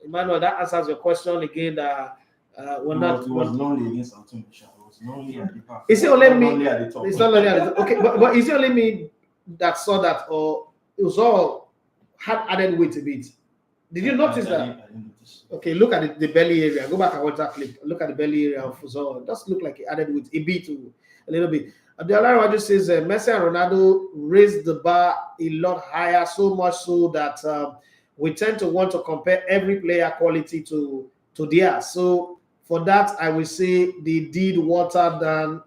Emmanuel, that answers your question again. That we're not. It was lonely against Antonio. It was lonely at the back. Is it only me? Lonely at the top. It's not only at the top. Okay, but is it only me that saw that, or it was all had added weight a bit? Did you notice that? I didn't notice. Okay, look at the belly area. Go back and watch that clip. Look at the belly area of Uzor. It does look like it added weight a bit, a little bit. The other just says Messi and Ronaldo raised the bar a lot higher, so much so that we tend to want to compare every player quality to theirs. So for that, I will say they did water down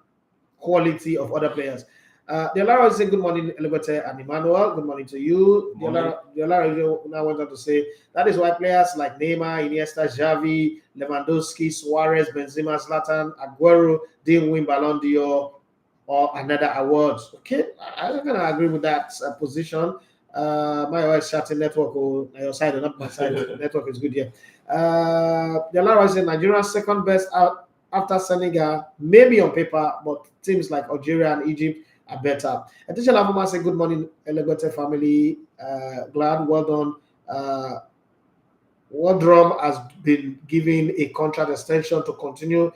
quality of other players. The Olara say good morning, Elibete and Emmanuel. Good morning to you. The Olara now went on to say that is why players like Neymar, Iniesta, Xavi, Lewandowski, Suarez, Benzema, Zlatan, Aguero didn't win Ballon d'Or or another award. Okay, I'm gonna agree with that position. My always chatting network on your side and not my side. The network is good here. The Olara say Nigeria's second best out after Senegal, maybe on paper, but teams like Algeria and Egypt are better. Attention Avoma say good morning, Elegote family. Glad, well done. Wardrum has been given a contract extension to continue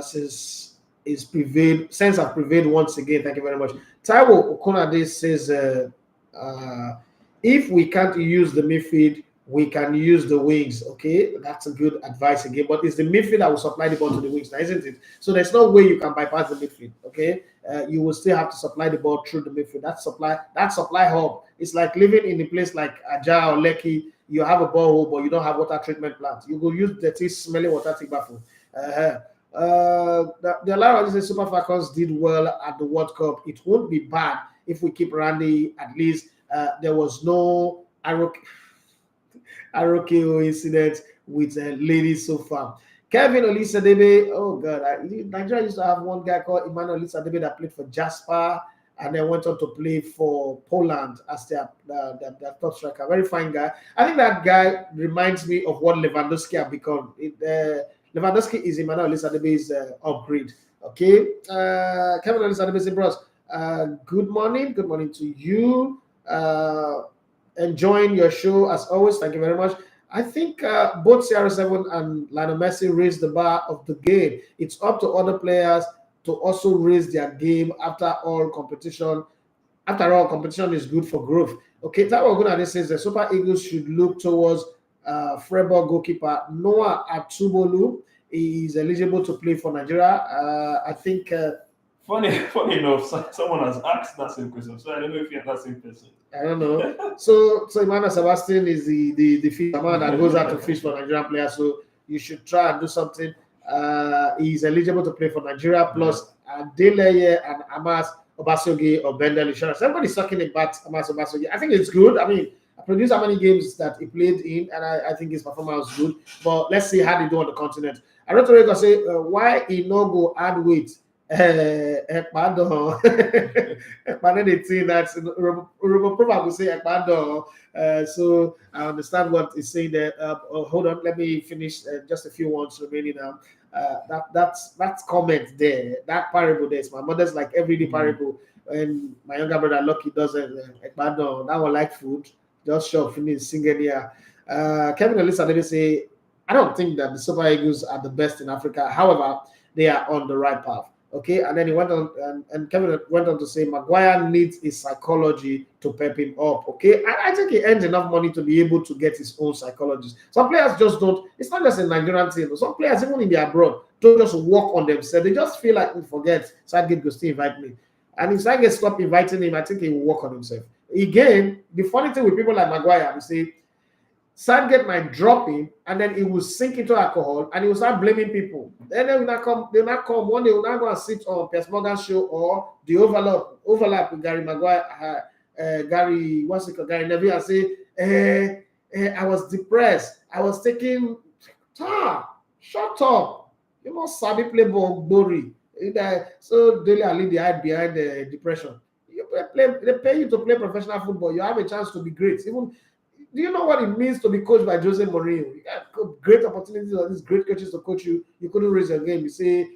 since I've prevailed once again. Thank you very much. Taiwo Okonade says if we can't use the midfield, we can use the wings. Okay, that's a good advice again. But it's the midfield that will supply the ball to the wings now, isn't it? So there's no way you can bypass the midfield. Okay, you will still have to supply the ball through the midfield. That supply hub. It's like living in a place like Aja or Lekki. You have a borehole, but you don't have water treatment plant. You go use dirty, smelly water to baffle. The Lara says Super Falcons did well at the World Cup. It won't be bad if we keep Randy. At least there was no Arokeo incident with ladies so far. Kevin Olisadebe, oh God, Nigeria used to have one guy called Emmanuel Olisadebe that played for Jasper and then went on to play for Poland as their top striker. Very fine guy. I think that guy reminds me of what Lewandowski have become. Lewandowski is Emmanuel Olisadebe's upgrade. Okay, Kevin Olisadebe says, bros, good morning to you. Enjoying your show as always. Thank you very much. I think both CR7 and Lionel Messi raised the bar of the game. It's up to other players to also raise their game after all, competition is good for growth. Okay, Tawa Ogunade says the Super Eagles should look towards Freiburg goalkeeper Noah Atubolu. He is eligible to play for Nigeria. I think. Funny enough, someone has asked that same question, so I don't know if you're that same person. I don't know. So Emmanuel Sebastian is the fisherman that goes out to fish for Nigerian players. So you should try and do something. He's eligible to play for Nigeria. Plus Adeleye and Amas Obasogi or Bendel Insurance. Everybody's talking about Amas Obasogi. I think it's good. I mean, I produced how many games that he played in, and I think his performance was good. But let's see how they do on the continent. I want to say why he no go add weight. Pardon. The thing that's probably say pardon. So I understand what he's saying there. Hold on, let me finish just a few ones remaining now. That's comment there. That parable there is my mother's like everyday parable. And my younger brother Lucky does it. Pardon. That one like food. Just shop finish singing here. Kevin Elisa they say I don't think that the Super Eagles are the best in Africa. However, they are on the right path. Okay, and then he went on, and Kevin went on to say Maguire needs his psychology to pep him up. Okay, and I think he earns enough money to be able to get his own psychologist. Some players just don't. It's not just a Nigerian thing. Some players, even in the abroad, don't just work on themselves. They just feel like, forget, Southgate goes to invite me. And if Southgate stop inviting him, I think he will work on himself. Again, the funny thing with people like Maguire, we say, Southgate might drop him and then he will sink into alcohol and he will start blaming people. Then they will not come one day, will not go and sit on Piers Morgan's show or the overlap with Gary Maguire, Gary Neville and say, I was depressed. I was taking shut up. You must sabi play ball, Bori. So Dele Ali they hide behind the depression. They pay you to play professional football. You have a chance to be great. Even do you know what it means to be coached by Jose Mourinho? You got great opportunities or these great coaches to coach you. You couldn't raise your game. You say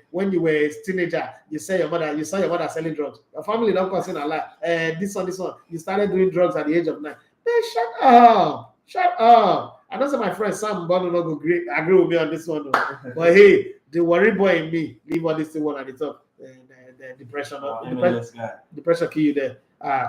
when you were a teenager, you saw your mother selling drugs. Your family don't concern a lot. This one. You started doing drugs at the age of 9. Hey, shut up. I know some of my friend Sam Bono not go agree with me on this one. But hey, the worry boy in me, leave all this thing one at the top. The depression. Depression kill you there.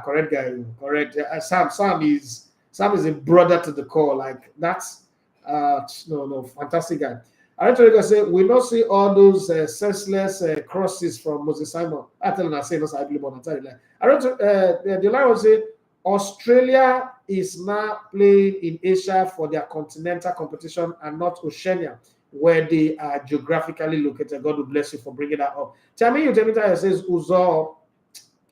Correct guy. Correct. Sam is a brother to the core. Like that's fantastic guy. I want to say we don't see all those senseless crosses from Moses Simon. I tell him I say no, I believe on that. I want to the line will say Australia is now playing in Asia for their continental competition and not Oceania, where they are geographically located. God will bless you for bringing that up. Tell me says Uzor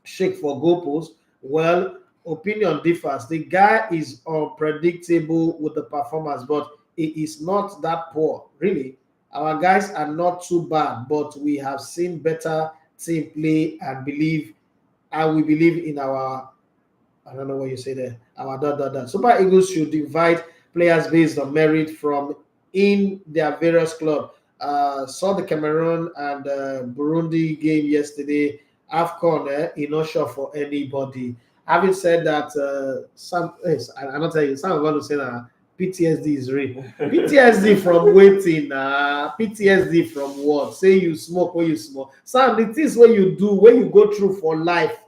shake for goalpost. Well, opinion differs. The guy is unpredictable with the performance, but he is not that poor. Really, our guys are not too bad, but we have seen better team play and we believe in our. I don't know what you say there. Our Super Eagles should divide players based on merit from in their various clubs. Saw the Cameroon and Burundi game yesterday. AFCON, not sure for anybody. Having said that, I'm not telling you, some are going to say that PTSD is real. PTSD from waiting, PTSD from what? Say you smoke when you smoke. Some the things when you do, when you go through for life,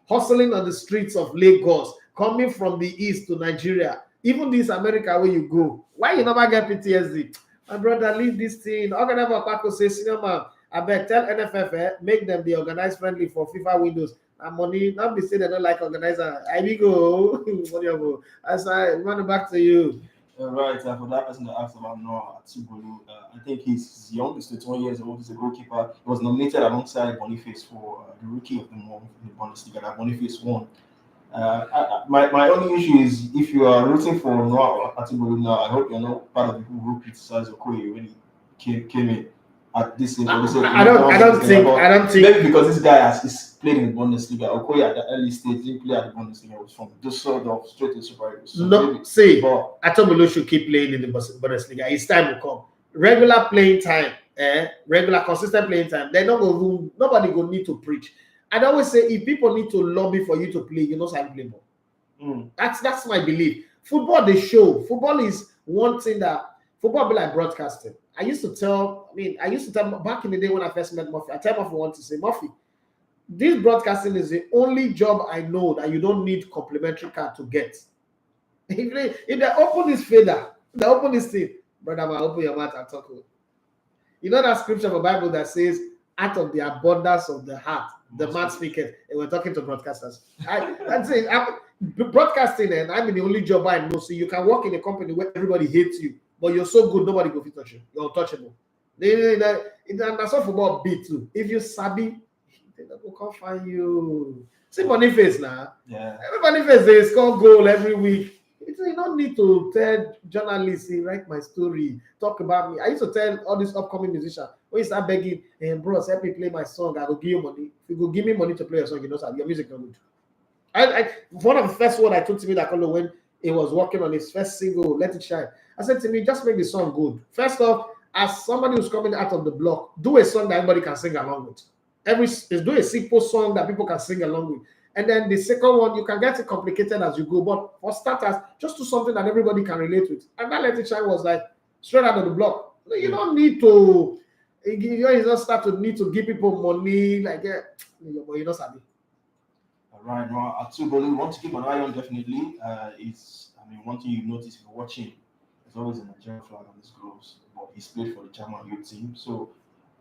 hustling on the streets of Lagos, coming from the east to Nigeria, even this America where you go, why you never get PTSD? My brother, leave this thing. Organizer Paco says, senior man, I beg tell NFF, make them be organized friendly for FIFA windows. And money, not be saying they don't like organizer. I will go. As I run back to you. Right, for that person that asked about Noah Atubolu, I think he's young, he's 21 years old, he's a goalkeeper. He was nominated alongside Boniface for the Rookie of the Month in the Bundesliga that Boniface won. My only issue is if you are rooting for Noah Atubolu now, I hope you're not part of the people who criticize Okoye when he came in at this level. I don't think maybe because this guy is played in the Bundesliga. Okoye at the early stage didn't play at the Bundesliga. It was from Düsseldorf straight to Super Eagles. So Atubolu should keep playing in the Bundesliga. His time will come. Regular playing time, regular consistent playing time. Nobody will need to preach. I'd always say if people need to lobby for you to play, you know how to play ball. That's my belief. Football, they show. Football is one thing that football be like broadcasting. I used to tell back in the day when I first met Murphy, I tell Murphy one to say, Murphy, this broadcasting is the only job I know that you don't need complimentary card to get. If they open this fader, they open this thing, brother, I open your mouth and talk. You know that scripture of the Bible that says, out of the abundance of the heart, the man speaketh. And we're talking to broadcasters. That's it. Broadcasting, and I'm the only job I know. So you can work in a company where everybody hates you, but you're so good, nobody go fit touch you. You're untouchable. That's what football beat too. If you sabi, they will come find you. See Boniface now. Yeah. Boniface, they score goal every week. You don't need to tell journalists, write my story, talk about me. I used to tell all these upcoming musicians, when you start begging, bros, help me play my song, I will give you money. If you go give me money to play your song, you know, your music is not good. One of the first words I told to me that when he was working on his first single, Let It Shine, I said to me, just make the song good. First off, as somebody who's coming out of the block, do a song that everybody can sing along with. Do a simple song that people can sing along with. And then the second one, you can get it complicated as you go. But for starters, just do something that everybody can relate with. And that Let It Shine was like straight out of the block. You don't need to, you don't start to need to give people money. Like, but you know, Sabi. All right, now Atubolu, want to keep an eye on definitely. One thing you notice if you're watching, there's always a Nigerian flag on his gloves. But he's played for the German youth team. So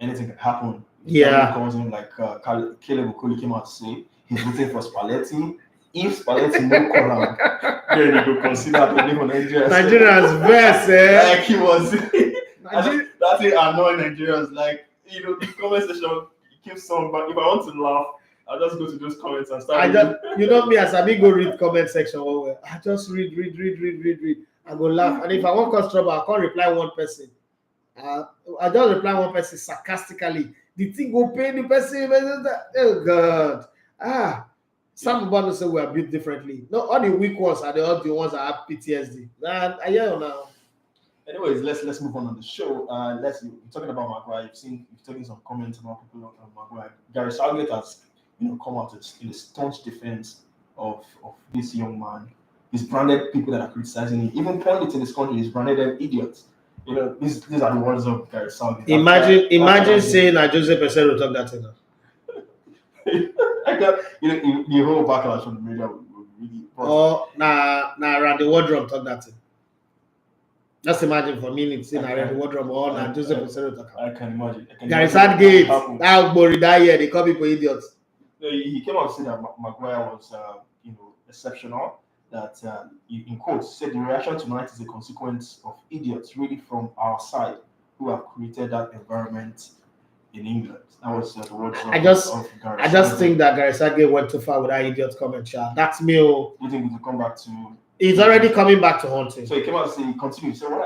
anything can happen. Yeah. Calls him like Caleb Okoli came out to say. He's looking for Spalletti. If Spalletti no call him, then you could consider to live on Nigeria. Nigerians best, Like he was. That's it. Annoying Nigerians. Like the comment section keeps some. But if I want to laugh, I'll just go to those comments and start. You know me as I go read comment section. I just read. I go laugh, and if I want cause trouble, I can't reply one person. I just reply one person sarcastically. The thing go pay the person. Oh God. Some of us say we are built differently. No, all the weak ones are the ones that have PTSD. I hear you now. Anyways, let's move on the show. We're talking about Maguire. You've taken some comments about people on Maguire. Gary Southgate has come out in a staunch defense of this young man. He's branded people that are criticizing him. Even pundits in this country, he's branded them idiots. These are the words of Gary Southgate. Imagine saying that Jose Peseiro talk that thing. I got the whole backlash from the media would really. Randy Wardrum talk that thing. Just imagine for me saying Randy Wardrum or Jose Peseiro talk. I can imagine. Gary Southgate, that year they call people idiots. He came out and said that Maguire was exceptional. That in quotes said the reaction tonight is a consequence of idiots really from our side who have created that environment in England. That was the words of Gary. I just think that Gary Southgate went too far with that idiot comment. That's me. You think he will come back to? He's already coming back to haunting. So he came out and said he continued. So what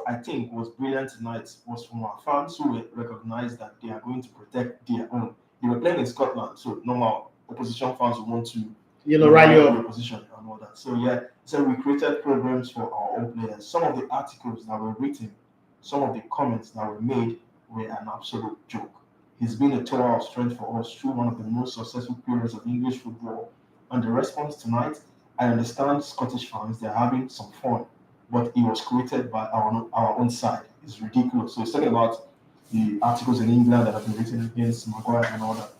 I think was brilliant tonight was from our fans who recognized that they are going to protect their own. They were playing in Scotland, so normal opposition fans would want to rally your opposition and all that. So we created programs for our own players. Some of the articles that were written, some of the comments that were made were an absolute joke. He's been a tower of strength for us through one of the most successful periods of English football. And the response tonight, I understand Scottish fans, they're having some fun, but it was created by our own side. It's ridiculous. So he's talking about the articles in England that have been written against Maguire and all that.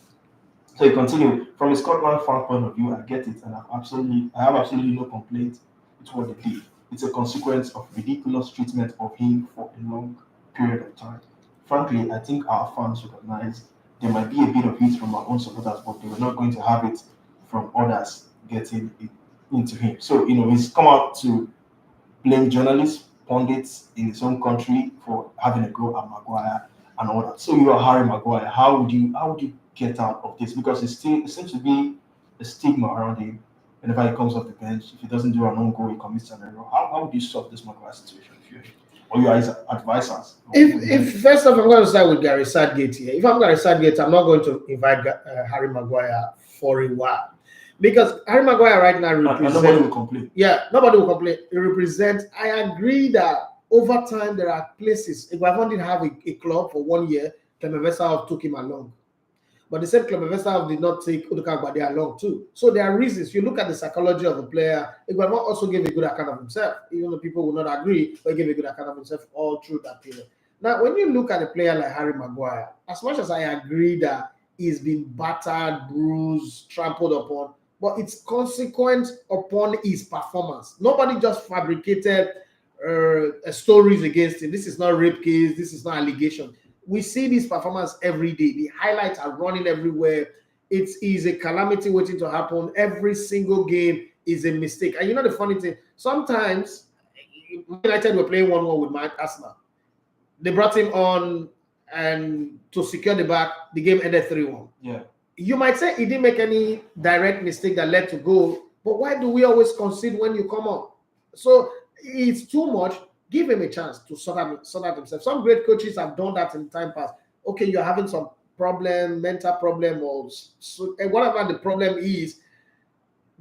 So he continued, from a Scotland fan point of view, I get it, and I have absolutely no complaint with what they did. It's a consequence of ridiculous treatment of him for a long period of time. Frankly, I think our fans recognize there might be a bit of heat from our own supporters, but they were not going to have it from others getting it into him. So, he's come out to blame journalists, pundits in his own country for having a go at Maguire and all that. So you are Harry Maguire. How would you get out of this? Because it seems to be a stigma around him. Whenever he comes off the bench, if he doesn't do an own goal, he commits an error. How would you solve this Maguire situation if you're him? Or you are his advisors? If first of all, I'm going to start with Gary Southgate here. If I'm Gary Southgate, I'm not going to invite Harry Maguire for a while. Because Harry Maguire right now represents... Nobody will complain. Yeah, nobody will complain. He represents... I agree that over time there are places... If I didn't have a club for 1 year, Clement took him along. But the same Clement did not take Udoka Gbade along too. So there are reasons. You look at the psychology of the player. Iguaman also gave a good account of himself. Even though people will not agree, but he gave a good account of himself all through that period. Now, when you look at a player like Harry Maguire, as much as I agree that he's been battered, bruised, trampled upon, but it's consequent upon his performance. Nobody just fabricated stories against him. This is not rape case. This is not allegation. We see this performance every day. The highlights are running everywhere. It is a calamity waiting to happen. Every single game is a mistake. And the funny thing, sometimes United were playing 1-1 with Arsenal. They brought him on and to secure the back, the game ended 3-1. Yeah. You might say he didn't make any direct mistake that led to goal, but why do we always concede when you come on? So it's too much. Give him a chance to sort out himself. Some great coaches have done that in time past. Okay, you're having some problem, mental problem, or whatever the problem is,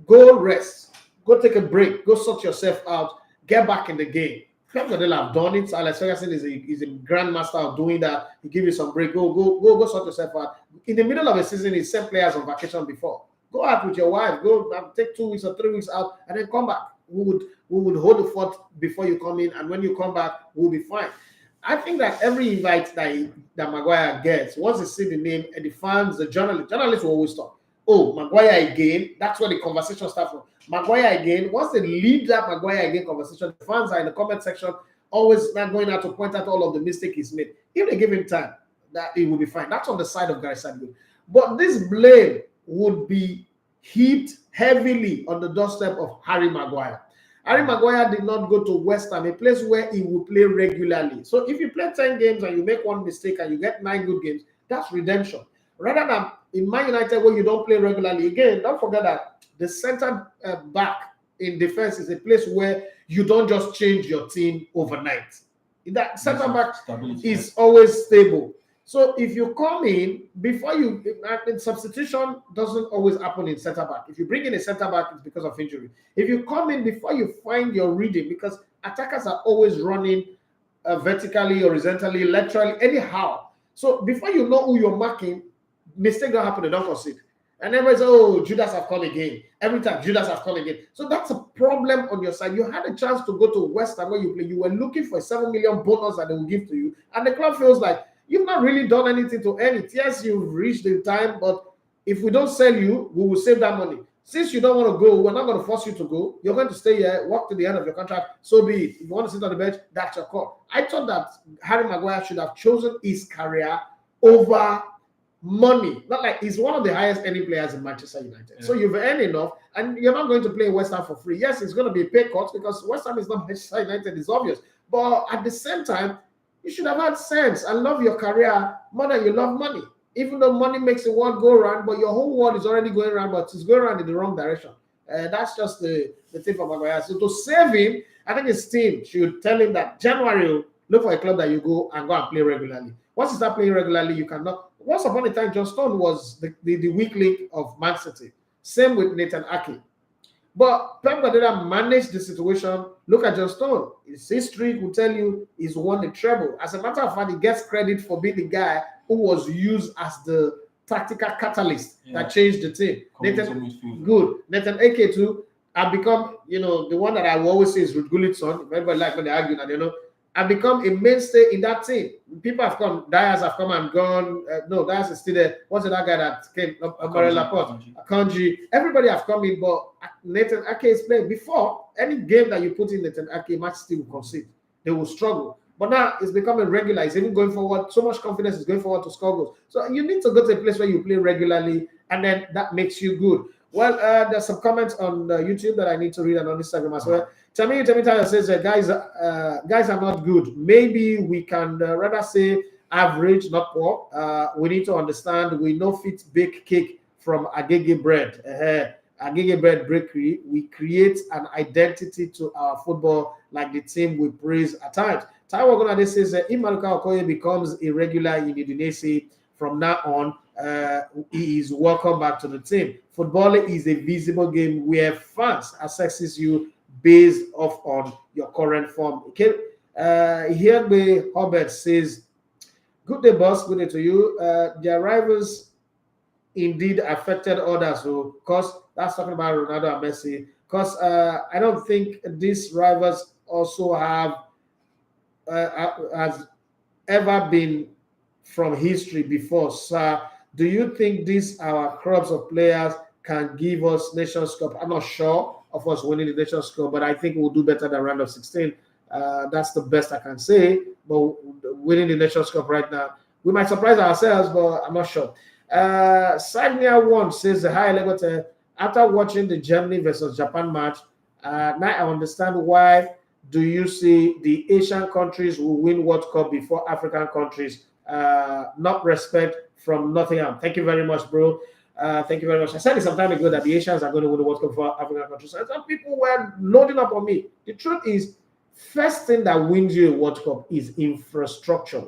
go rest. Go take a break. Go sort yourself out. Get back in the game. Pep Guardiola have done it. Alex Ferguson is a grandmaster of doing that. He give you some break. Go sort yourself out. In the middle of a season, he sent players on vacation before. Go out with your wife. Go take 2 weeks or 3 weeks out and then come back. We would hold the fort before you come in, and when you come back, we'll be fine. I think that every invite that Maguire gets, once they see the name, and the fans, the journalists will always talk. Oh, Maguire again. That's where the conversation starts from. Maguire again. Once they leave that Maguire again conversation, the fans are in the comment section, always not going out to point out all of the mistakes he's made. If they give him time, that it will be fine. That's on the side of Gary Southgate. But this blame would be heaped heavily on the doorstep of Harry Maguire. Harry Maguire did not go to West Ham, a place where he will play regularly. So if you play 10 games and you make one mistake and you get 9 good games, that's redemption. Rather than in Man United where you don't play regularly, again, don't forget that the center back in defense is a place where you don't just change your team overnight. That centre back Stability, is always stable. So if you come in before you, substitution doesn't always happen in centre back. If you bring in a centre back, it's because of injury. If you come in before you find your reading, because attackers are always running vertically, horizontally, laterally, anyhow. So before you know who you're marking, mistake don't happen, they don't concede. And everybody says, oh, Judas have come again. Every time, Judas have come again. So that's a problem on your side. You had a chance to go to West Ham where you play. You were looking for a 7 million bonus that they will give to you. And the club feels like, you've not really done anything to earn it. Yes, you've reached the time, but if we don't sell you, we will save that money. Since you don't want to go, we're not going to force you to go. You're going to stay here, work to the end of your contract. So be it. If you want to sit on the bench, that's your call. I thought that Harry Maguire should have chosen his career over money. Not like he's one of the highest earning players in Manchester United. Yeah. So you've earned enough, and you're not going to play West Ham for free. Yes, it's going to be a pay cut because West Ham is not Manchester United. It's obvious. But at the same time, you should have had sense and love your career more than you love money. Even though money makes the world go around, but your whole world is already going around, but it's going around in the wrong direction. That's just the thing for Maguire. So to save him, I think his team should tell him that January, look for a club that you go and play regularly. Once you start playing regularly, you cannot. Once upon a time, John Stone was the weak link of Man City. Same with Nathan Ake. But Pep Guardiola managed the situation. Look at John Stone. His history will tell you he's won the treble. As a matter of fact, he gets credit for being the guy who was used as the tactical catalyst that changed the team. Nathan Ake too. I've become, the one that I will always say is Ruud Gullit's son. If everybody like when they argue that, I've become a mainstay in that team. People have come, Diaz have come and gone. No, Diaz is still there. What's that guy that came? Akanji. Everybody have come in, but Nathan Ake is playing. Before, any game that you put in Nathan Ake, match still will concede. They will struggle. But now it's becoming regular. It's even going forward. So much confidence is going forward to score goals. So you need to go to a place where you play regularly, and then that makes you good. Well, there's some comments on YouTube that I need to read and on Instagram as well. Tami says, guys are not good. Maybe we can rather say average, not poor. We need to understand we no fit bake cake from Agege bread. Agege bread bakery. We create an identity to our football like the team we praise at times. Taiwo Gonade says, if Maluka Okoye becomes a regular in Udinese from now on, he is welcome back to the team. Football is a visible game where fans assesses you based off on your current form. Okay, here the Hobart says, good day, boss. Good day to you. Their rivals indeed affected others. So, because that's talking about Ronaldo and Messi. Because I don't think these rivals also have has ever been from history before. So, do you think these our crops of players can give us Nations Cup? I'm not sure of us winning the Nations Cup, but I think we'll do better than round of 16. That's the best I can say. But winning the Nations Cup right now, we might surprise ourselves, but I'm not sure. Sagnia One says, hi, Legote. After watching the Germany versus Japan match, now I understand why do you see the Asian countries will win World Cup before African countries. Not respect from Nottingham. Thank you very much, bro. Thank you very much. I said it some time ago that the Asians are going to win the World Cup for African countries. And some people were loading up on me. The truth is, first thing that wins you a World Cup is infrastructure.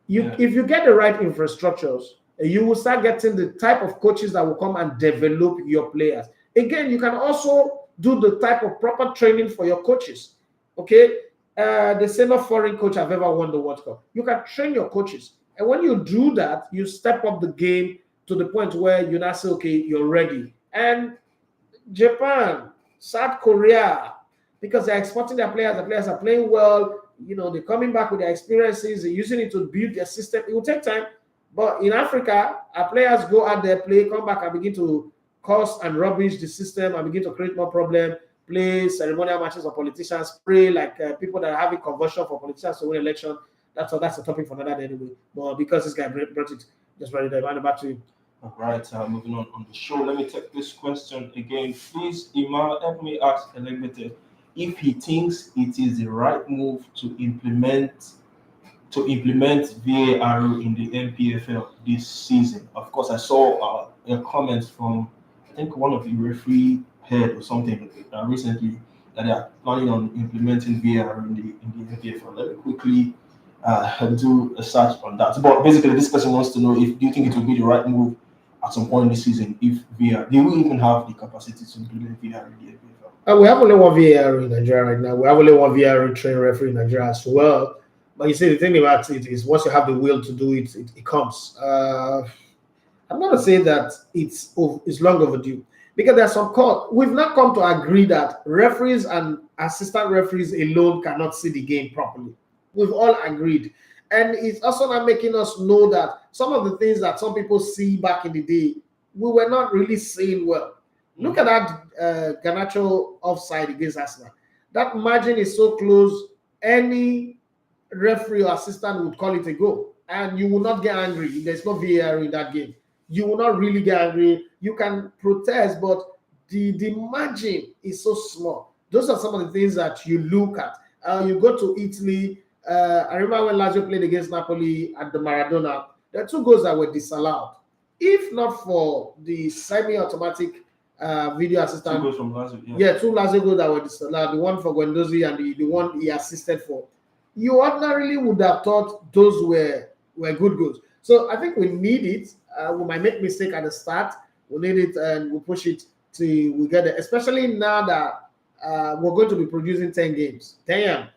If you get the right infrastructures, you will start getting the type of coaches that will come and develop your players. Again, you can also do the type of proper training for your coaches. Okay? They say no foreign coach have ever won the World Cup. You can train your coaches. And when you do that, you step up the game to the point where you now say, okay, you're ready. And Japan, South Korea, because they're exporting their players, the players are playing well, they're coming back with their experiences, they're using it to build their system. It will take time. But in Africa, our players go out there, play, come back and begin to cause and rubbish the system and begin to create more problems, play ceremonial matches of politicians, pray like people that are having conversion for politicians to win election. That's a topic for another day anyway. But because this guy brought it, just ready to hand back to you. All right, moving on the show. Let me take this question again. Please, Ima, help me ask Elegbete if he thinks it is the right move to implement VAR in the NPFL this season. Of course, I saw a comment from, I think, one of the referee head or something recently that they are planning on implementing VAR in the NPFL. Let me quickly do a search on that. But basically, this person wants to know if do you think it will be the right move at some point in the season if VAR, they will even have the capacity to implement VAR in the NPFL. We have only one VAR in Nigeria right now. We have only one VAR trained referee in Nigeria as well. But you see, the thing about it is once you have the will to do it, it comes. I'm not going to say that it's long overdue because there's some call. We've not come to agree that referees and assistant referees alone cannot see the game properly. We've all agreed. And it's also not making us know that some of the things that some people see back in the day, we were not really seeing well. Look at that Garnacho offside against Arsenal. That margin is so close, any referee or assistant would call it a goal. And you will not get angry. There's no VAR in that game. You will not really get angry. You can protest, but the margin is so small. Those are some of the things that you look at. You go to Italy. I remember when Lazio played against Napoli at the Maradona, there are 2 goals that were disallowed. If not for the semi-automatic video assistant. 2 goals from Lazio. Yeah, 2 Lazio goals that were disallowed. The one for Guendouzi and the one he assisted for. You ordinarily would have thought those were good goals. So I think we need it. We might make mistake at the start. We need it and we push it till we get it. Especially now that we're going to be producing 10 games. Damn.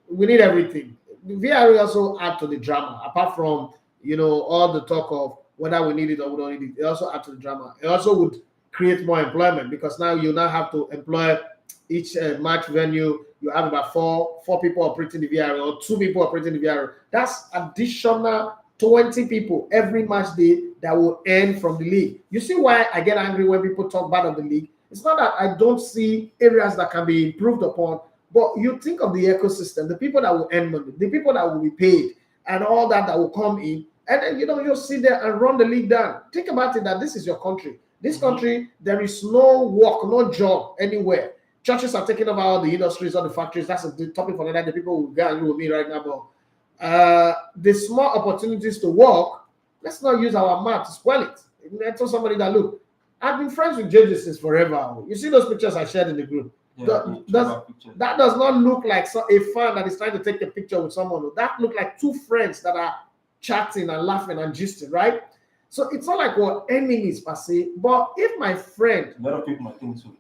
We need everything. The VAR also add to the drama. Apart from, all the talk of whether we need it or we don't need it, it also add to the drama. It also would create more employment because now you now have to employ each match venue. You have about four people operating the VAR or 2 people operating the VAR. That's additional 20 people every match day that will earn from the league. You see why I get angry when people talk bad of the league? It's not that I don't see areas that can be improved upon, but you think of the ecosystem, the people that will earn money, the people that will be paid, and all that will come in, and then you'll sit there and run the league down. Think about it that this is your country. This country, there is no work, no job anywhere. Churches are taking over all the industries, all the factories. That's a topic for another day. People will get angry with me right now, but the small opportunities to work, let's not use our mouth to spoil it. I told somebody that, look, I've been friends with JJ since forever. You see those pictures I shared in the group? Yeah, that does not look like a fan that is trying to take a picture with someone. That look like 2 friends that are chatting and laughing and gisting, right? So it's not like we're enemies per se. But if my friend, a lot of people might think so.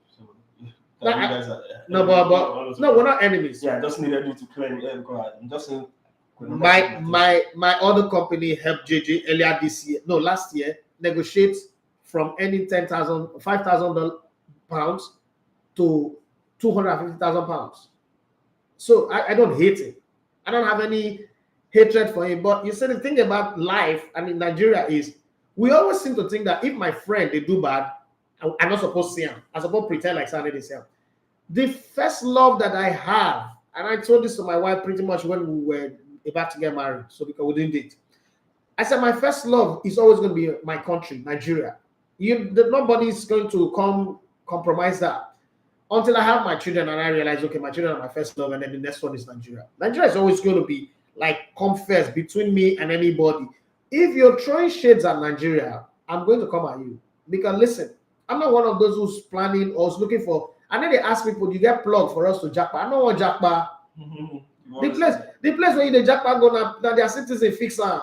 No, we're not enemies. Yeah, I just needed you to claim. Yeah, I'm just saying. My other company helped JJ earlier last year, negotiate from earning $5,000 to £250,000. So I don't hate it. I don't have any hatred for him. But you said the thing about life and in Nigeria is we always seem to think that if my friend they do bad, I'm not supposed to see him. I'm supposed to pretend like somebody they see him. The first love that I have, and I told this to my wife pretty much when we were about to get married, so because we didn't date. I said my first love is always going to be my country, Nigeria. Nobody is going to compromise that until I have my children and I realize, okay, my children are my first love, and then the next one is Nigeria. Nigeria is always going to be like come first between me and anybody. If you're throwing shades at Nigeria, I'm going to come at you because listen, I'm not one of those who's planning or is looking for. And then they ask people, do you get plugged for us to Jackpa? I don't want Jackpa. The place where you the Jackpa go now, their citizens fix them.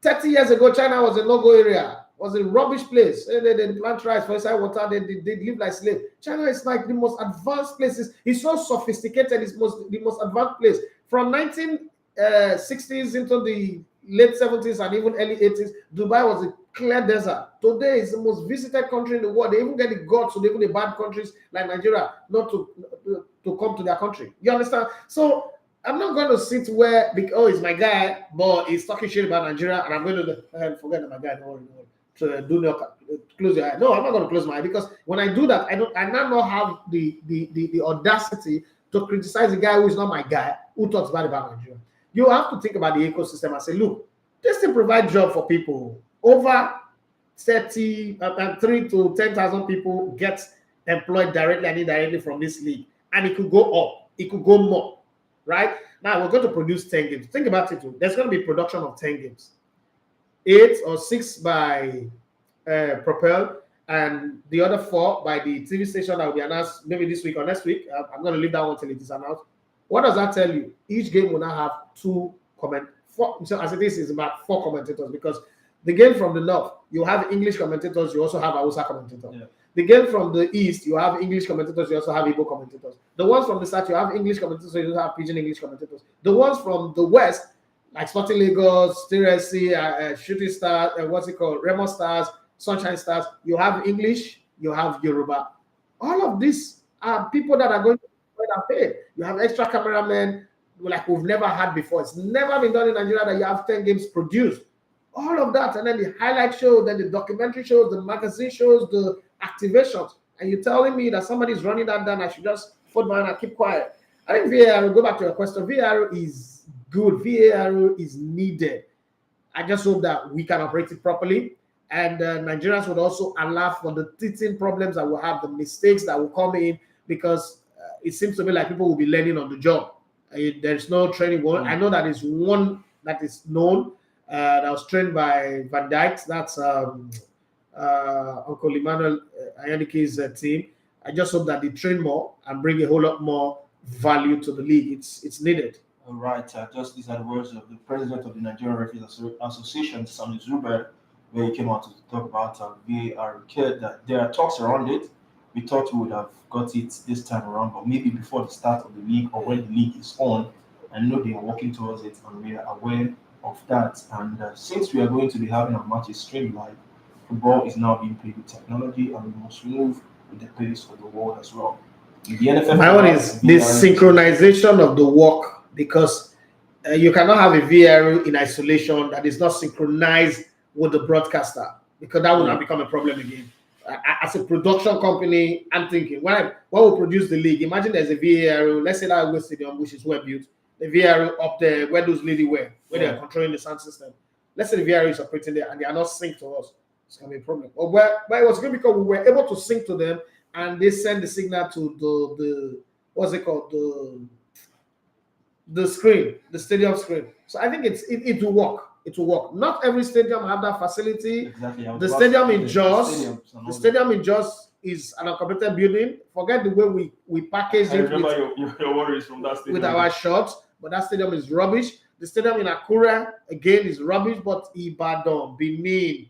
30 years ago, China was a no-go area. Was a rubbish place. They plant rice for inside water. They live like slaves. China is like the most advanced places. It's so sophisticated. It's the most advanced place. From 1960s into the late 70s and even early 80s, Dubai was a clear desert. Today is the most visited country in the world. They even get the gods to even the bad countries like Nigeria not to come to their country. You understand? So I'm not going to sit where he's my guy, but he's talking shit about Nigeria, and I'm going to forget that my guy. Don't worry. To do not close your eye. No, I'm not going to close my eye because when I do that, I now not have the audacity to criticize the guy who is not my guy who talks bad about Nigeria. You have to think about the ecosystem and say, look, this thing provides job for people. Over 3 to 10,000 people get employed directly and indirectly from this league, and it could go up. It could go more, right? Now we're going to produce 10 games. Think about it. There's going to be production of 10 games. 8 or 6 by Propel, and the other 4 by the TV station that will be announced maybe this week or next week. I'm going to leave that one till it is announced. What does that tell you? Each game will now have 4. So as it is about 4 commentators, because the game from the north, you have English commentators, you also have Hausa commentators. Yeah. The game from the east, you have English commentators, you also have Igbo commentators. The ones from the south, you have English commentators, you also have Pidgin English commentators. The ones from the west, like Sporting Lagos, Tiresi, Shooting Stars, Remo Stars, Sunshine Stars, you have English, you have Yoruba. All of these are people that are going to be paid. You have extra cameramen like we've never had before. It's never been done in Nigeria that you have 10 games produced. All of that, and then the highlight show, then the documentary shows, the magazine shows, the activations, and you're telling me that somebody's running that down, I should just fold my hand and keep quiet. I think VAR, go back to your question, VAR is good. VAR is needed. I just hope that we can operate it properly, and Nigerians would also allow for the teething problems that will have, the mistakes that will come in, because it seems to me like people will be learning on the job. There's no training. I know that is one that is known, that was trained by Van Dijk. That's Uncle Emmanuel Ayanike's team. I just hope that they train more and bring a whole lot more value to the league. It's needed. All right. Just these are the words of the president of the Nigerian Referees Association, Sami Zuber, where he came out to talk about VAR. That there are talks around it. We thought we would have got it this time around, but maybe before the start of the league or when the league is on. I know they are working towards it, and we are aware of that. And since we are going to be having our matches streamed live, football is now being played with technology, and we must move with the pace of the world as well. The NFF My one is the synchronization of the work, because you cannot have a VAR in isolation that is not synchronized with the broadcaster, because that will not become a problem again. As a production company, I'm thinking, when we produce the league, imagine there's a VAR, let's say that West Stadium, which is well built, the VAR up there, where those ladies were, where they are controlling the sound system. Let's say the VAR is operating there and they are not synced to us. It's going to be a problem. But it was good because we were able to sync to them, and they send the signal to the what's it called? The screen, the stadium screen. So I think it will work. It will work. Not every stadium have that facility. Exactly. The stadium in Jos is an uncompleted building. Forget the way we package it. Remember your worries from that stadium with our shots, but that stadium is rubbish. The stadium in Akure again is rubbish, but Ibadan, Benin,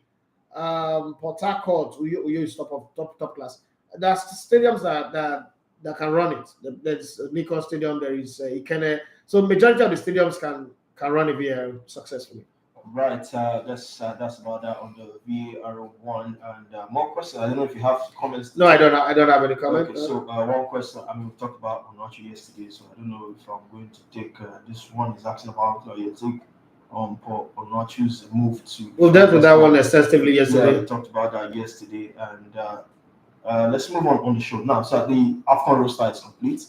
Port Harcourt, we use top class. There's stadiums that can run it. There's Nikon Stadium. There is Ikene. So majority of the stadiums can run a VAR successfully. Right, that's about that on the VAR1, and more questions. I don't know if you have comments. No, I don't have any comments. Okay, so one question. I mean, we talked about Onachi yesterday, so I don't know if I'm going to take this one. Is asking about your take on Onachi's move to. We've dealt with that one extensively yesterday. Yeah, we talked about that yesterday, and let's move on the show now. So the AFCON roster is complete.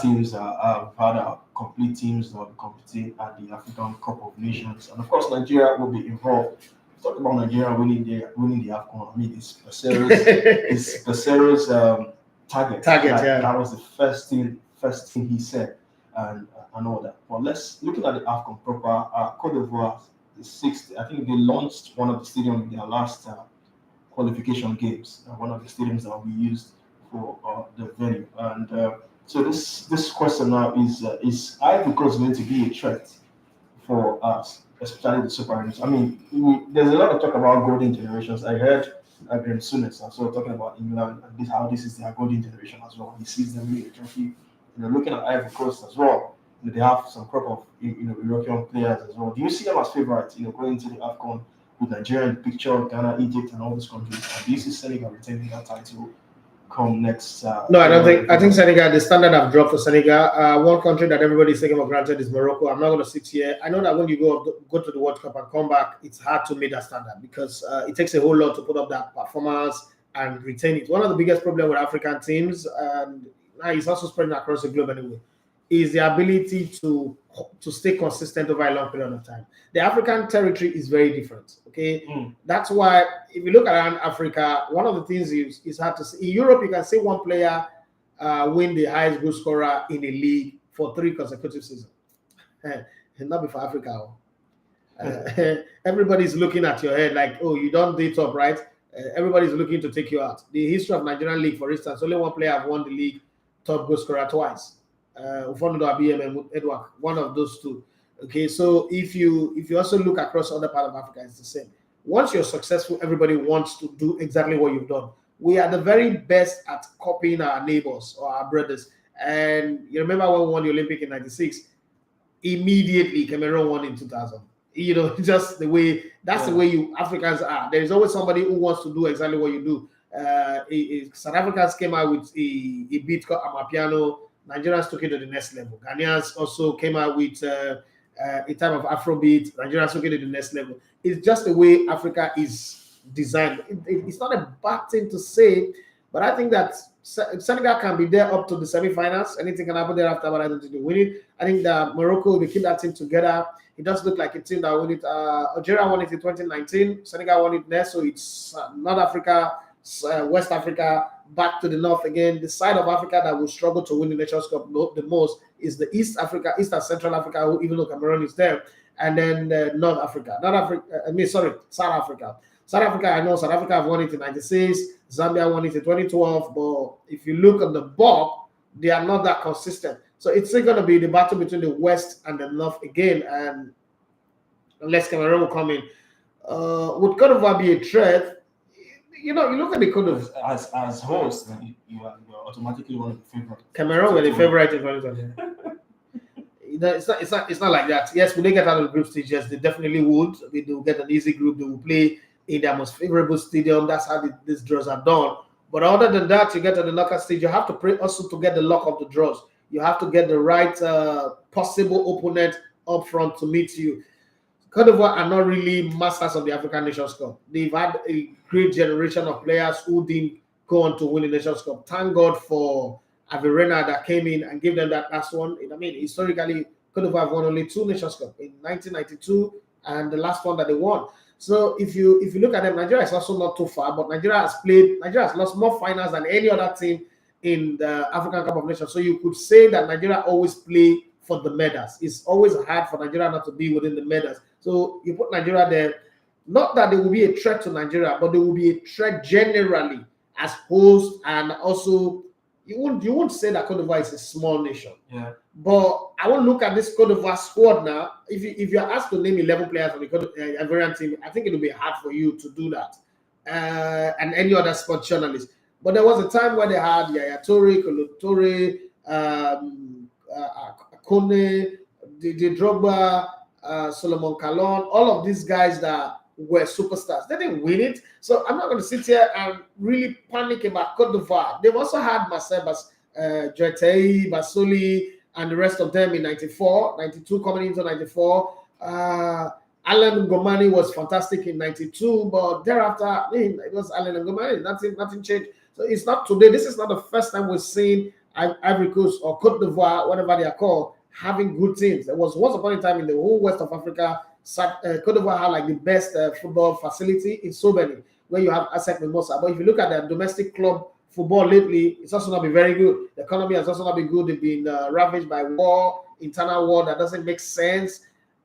Teams we've had our complete teams that will be competing at the African Cup of Nations, and of course Nigeria will be involved. Talk about Nigeria winning the AFCON. I mean, it's Peseiro's target. That was the first thing he said, and all that. But looking at the AFCON proper. Cote d'Ivoire, the 6th. I think they launched one of the stadiums in their last qualification games. One of the stadiums that will be used for the venue, and. So this question now is Ivory Coast going to be a threat for us, especially the Super Eagles? I mean, there's a lot of talk about golden generations. I heard Graham Souness also talking about England and how this is their golden generation as well. He sees them really a trophy. Looking at Ivory Coast as well, they have some crop of European players as well. Do you see them as favorites? Going into the AFCON with Nigeria in the picture, Ghana, Egypt, and all these countries. And do you see Senegal retaining that title? Come next. No, I don't think. I think Senegal, the standard have dropped for Senegal. One country that everybody's taking for granted is Morocco. I'm not going to sit here. I know that when you go to the World Cup and come back, it's hard to meet that standard because it takes a whole lot to put up that performance and retain it. One of the biggest problems with African teams, and it's also spreading across the globe anyway, is the ability to stay consistent over a long period of time. The African territory is very different. Okay, That's why if you look around Africa, one of the things is hard to see. In Europe, you can see one player win the highest goal scorer in a league for 3 consecutive seasons. Not before Africa. Everybody's looking at your head like, oh, you don't date up, right? everybody's looking to take you out. The history of Nigerian league, for instance, only one player have won the league top goal scorer twice. Edward, one of those two. Okay, so if you also look across other part of Africa, it's the same. Once you're successful, everybody wants to do exactly what you've done. We are the very best at copying our neighbors or our brothers. And you remember when we won the Olympic in '96? Immediately, Cameroon won in 2000. You know, just the way, that's the way you Africans are. There is always somebody who wants to do exactly what you do. South Africans came out with a beat called Amapiano. Nigerians took it to the next level. Ghanaians also came out with a type of Afrobeat. Nigerians took it to the next level. It's just the way Africa is designed. It's not a bad thing to say, but I think that Senegal can be there up to the semi-finals. Anything can happen thereafter, but I don't think they win it. I think that Morocco will keep that team together. It does look like a team that won it. Algeria won it in 2019. Senegal won it next, so it's North Africa, West Africa, back to the north again. The side of Africa that will struggle to win the Nations Cup the most is the East and Central Africa, even though Cameroon is there, and then North Africa. South Africa. South Africa, I know South Africa have won it in '96. Zambia won it in 2012. But if you look at the board, they are not that consistent. So it's still going to be the battle between the West and the North again. And unless Cameroon will come in, would Cote d'Ivoire be a threat? You know, you look at the Cote d'Ivoire as host, you are automatically one of the favorites. Cameroon were the favorite in 2020. It's not like that. Yes, when they get out of the group stage, yes, they definitely would. They will get an easy group. They will play in their most favorable stadium. That's how these draws are done. But other than that, you get to the knockout stage, you have to pray also to get the luck of the draws. You have to get the right possible opponent up front to meet you. Cote d'Ivoire are not really masters of the African Nations Cup. They've had a great generation of players who didn't go on to win the Nations Cup. Thank God for Averena that came in and gave them that last one. I mean, historically, Cote d'Ivoire have won only 2 Nations Cup in 1992 and the last one that they won. So if you look at them, Nigeria is also not too far, but Nigeria has lost more finals than any other team in the African Cup of Nations. So you could say that Nigeria always play for the medals. It's always hard for Nigeria not to be within the medals. So you put Nigeria there, not that they will be a threat to Nigeria, but they will be a threat generally as host, and also you won't say that Cote d'Ivoire is a small nation. Yeah. But I won't look at this Cote d'Ivoire squad now. If you're asked to name 11 players on the Ivorian team, I think it will be hard for you to do that. And any other sports journalist. But there was a time where they had Yaya Toure, Kolo Toure, Akone, Drogba, Solomon Kalon, all of these guys that were superstars. They didn't win it. So I'm not going to sit here and really panic about Cote d'Ivoire. They've also had Marcel Joetei, Basoli, and the rest of them in 94, 92 coming into 94. Alan Ngomani was fantastic in 92, but thereafter, it was Alan Ngomani. Nothing changed. So it's not today. This is not the first time we're seeing Ivory Coast or Cote d'Ivoire, whatever they are called, having good teams. There was once upon a time in the whole west of Africa, Cote d'Ivoire had like the best football facility in so many, where you have ASEC Mimosa. But if you look at their domestic club football lately, it's also not been very good. The economy has also not been good. They've been ravaged by war, internal war that doesn't make sense.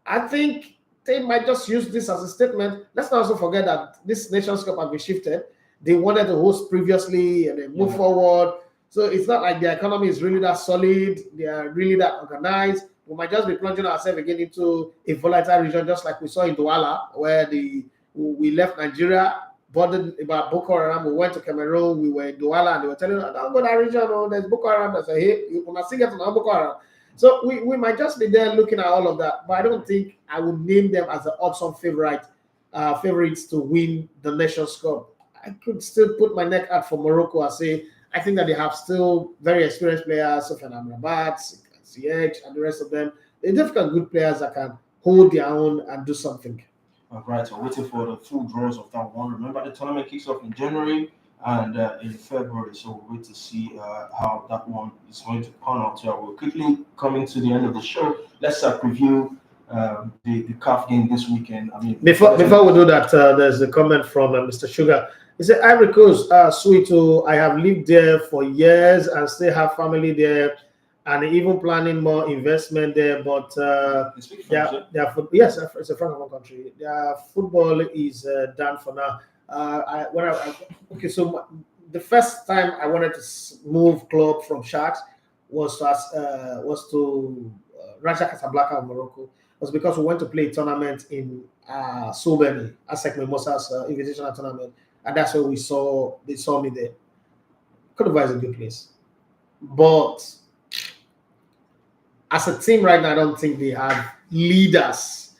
I think they might just use this as a statement. Let's not also forget that this Nations Cup has been shifted. They wanted to host previously and they move forward. So it's not like the economy is really that solid. They are really that organized. We might just be plunging ourselves again into a volatile region, just like we saw in Douala, where we left Nigeria, bothered about Boko Haram. We went to Cameroon. We were in Douala, and they were telling us, "Don't go that region. Oh, there's Boko Haram." I said, "Hey, you must see get to know Boko Haram." So we might just be there looking at all of that, but I don't think I would name them as the odds-on favorites to win the Nations Cup. I could still put my neck out for Morocco and say I think that they have still very experienced players, Sofiane Amrabat, Ziyech, and the rest of them. They're difficult, good players that can hold their own and do something. All right, so waiting for the full draws of that one. Remember, the tournament kicks off in January and in February, so we'll wait to see how that one is going to pan out. So we're quickly coming to the end of the show. Let's preview the CAF game this weekend. I mean, before we do that, there's a comment from Mr. Sugar. He said, "Ivory Coast, sweet. I have lived there for years and still have family there, and even planning more investment there. But yes, it's a Francophone country. Their football is done for now. Okay, so the first time I wanted to move club from Sharks was to Raja Casablanca of Morocco. Was because we went to play a tournament in Sobeni, Asec Mimosa's invitational tournament, and that's where they saw me there. Cote d'Ivoire is a good place, but as a team right now, I don't think they have leaders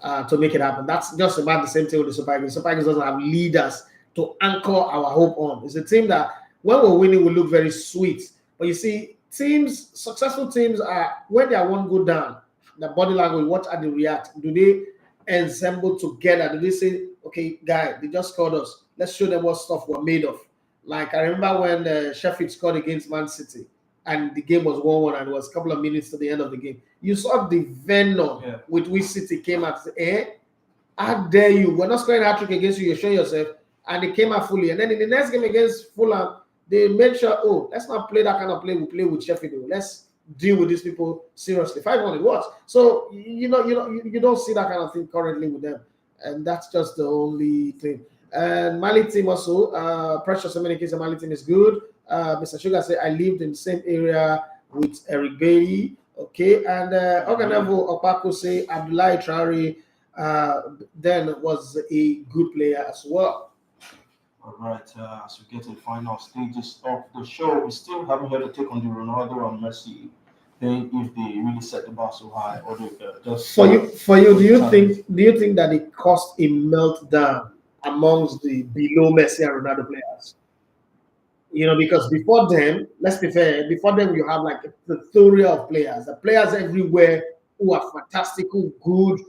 to make it happen. That's just about the same thing with the Super Eagles. Super Eagles doesn't have leaders to anchor our hope on. It's a team that when we're winning, we look very sweet. But you see, successful teams are when they are one go down, the body language, what are they react? Do they ensemble together? Do they say, okay, guy, they just scored us. Let's show them what stuff we're made of. Like I remember when Sheffield scored against Man City and the game was 1-1 and it was a couple of minutes to the end of the game. You saw the venom with which City came out. How dare you? We're not scoring a hat-trick against you. You're showing yourself. And they came out fully. And then in the next game against Fulham, they made sure, let's not play that kind of play we play with Sheffield. Let's deal with these people seriously. 5-1 it was. So, you don't see that kind of thing currently with them. And that's just the only thing. And Mali team also, Precious Dominic Mali team is good. Mr. Sugar said, I lived in the same area with Eric Bailey. Okay. And Oganevo Opako say, Abdullahi Traore then was a good player as well. All right, as we get to the final stages of the show, we still haven't heard a take on the Ronaldo and Messi thing, if they really set the bar so high, or they just for you. Do you think that it caused a meltdown amongst the below Messi and Ronaldo players? Because before them, let's be fair, before them you have like a plethora of players, the players everywhere who are fantastic, who good,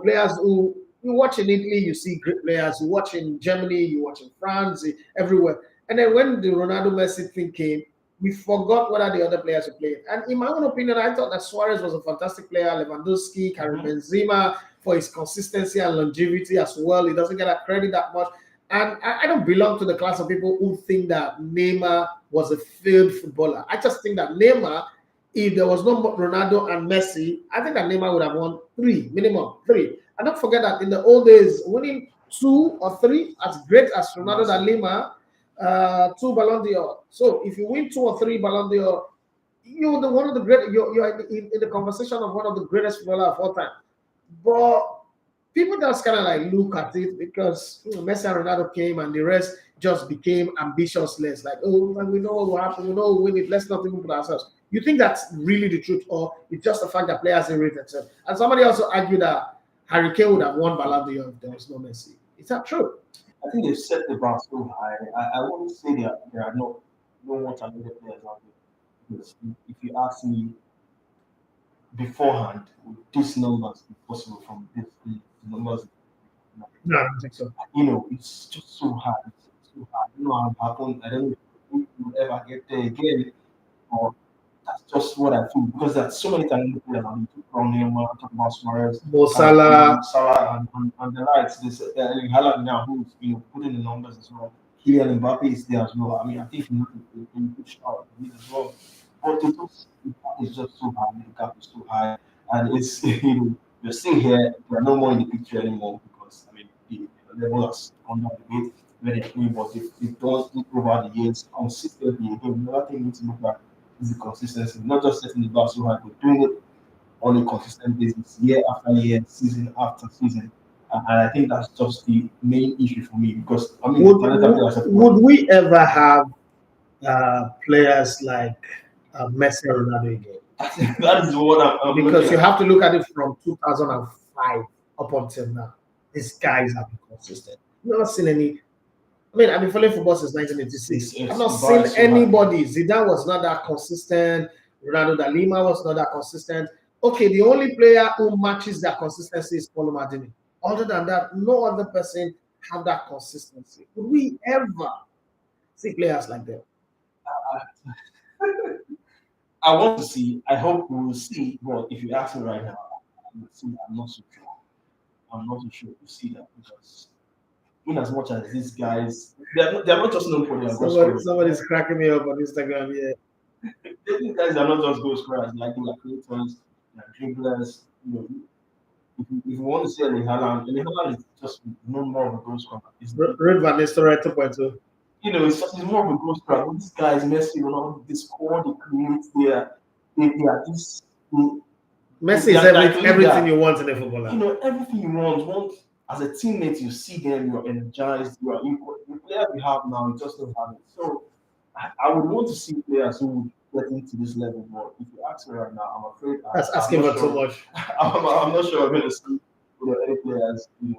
players who. You watch in Italy, you see great players. You watch in Germany, you watch in France, everywhere. And then when the Ronaldo Messi thing came, we forgot what are the other players who played. And in my own opinion, I thought that Suarez was a fantastic player. Lewandowski, Karim Benzema, for his consistency and longevity as well. He doesn't get that credit that much. And I don't belong to the class of people who think that Neymar was a failed footballer. I just think that Neymar, if there was no Ronaldo and Messi, I think that Neymar would have won minimum three. And don't forget that in the old days, winning 2 or 3, as great as Ronaldo and Lima, 2 Ballon d'Or. So if you win 2 or 3 Ballon d'Or, you're one of the great. You're in the conversation of one of the greatest footballers of all time. But people just kind of like look at it because Messi and Ronaldo came and the rest just became ambitious-less. Like, we know what will happen. We know we'll win it. Let's not even put ourselves. You think that's really the truth, or it's just the fact that players didn't rate themselves? And somebody also argued that Harry Kane would have won Ballon d'Or if there was no Messi. Is that true? I think they've set the bar so high. I wouldn't say there are no more talented players out there. Because if you ask me beforehand, would these numbers be possible from these numbers? No, I don't think so. It's just so hard. It's so hard. How it happened. I don't know if we'll ever get there again. Or that's just what I feel, because there's so many talented players. From Neymar, talk about Suarez, Mo Salah, and the likes. This Haaland now, who's putting the numbers as well. Kylian Mbappe is there as well. I mean, I think he can push out as well. But the gap is just so high. The gap is too high, and it's you're seeing here. They are no more in the picture anymore because the level has gone down a bit. Very clean, but it does look over the years consistently. Again, another thing we need to look at is the consistency, not just setting the bar so high, but doing it on a consistent basis, year after year, season after season. And I think that's just the main issue for me, because would we ever have players like Messi or Ronaldo again? That is what I'm because you have to look at it from 2005 up until now. These guys have been consistent. I've not seen any. I've been following football since 1986. I've not seen anybody. Zidane was not that consistent. Ronaldo da Lima was not that consistent. Okay, the only player who matches that consistency is Paulo Maldini. Other than that, no other person have that consistency. Would we ever see players like that? I want to see. I hope we will see. But if you ask me right now, I'm not so sure. I'm not so sure to see that, because in as much as these guys, they're not just known for their goal scorers. Somebody's cracking me up on Instagram. Yeah, these guys are not just goal scorers. Like they are creators, they are dribblers. if you want to say Erling Haaland is just no more of a goal scorer. Ruud van Nistelrooy 2.2. He's more of a goal scorer. But these guys, Messi, they score, they create, they are this. Messi is everything you want in a footballer. Everything you want. As a teammate, you see them, you're energized, you are equal. The players we have now, you just don't have it. So I would want to see players who would get into this level. But if you ask me right now, I'm afraid that's asking for too much. I'm not sure I'm going to see any players the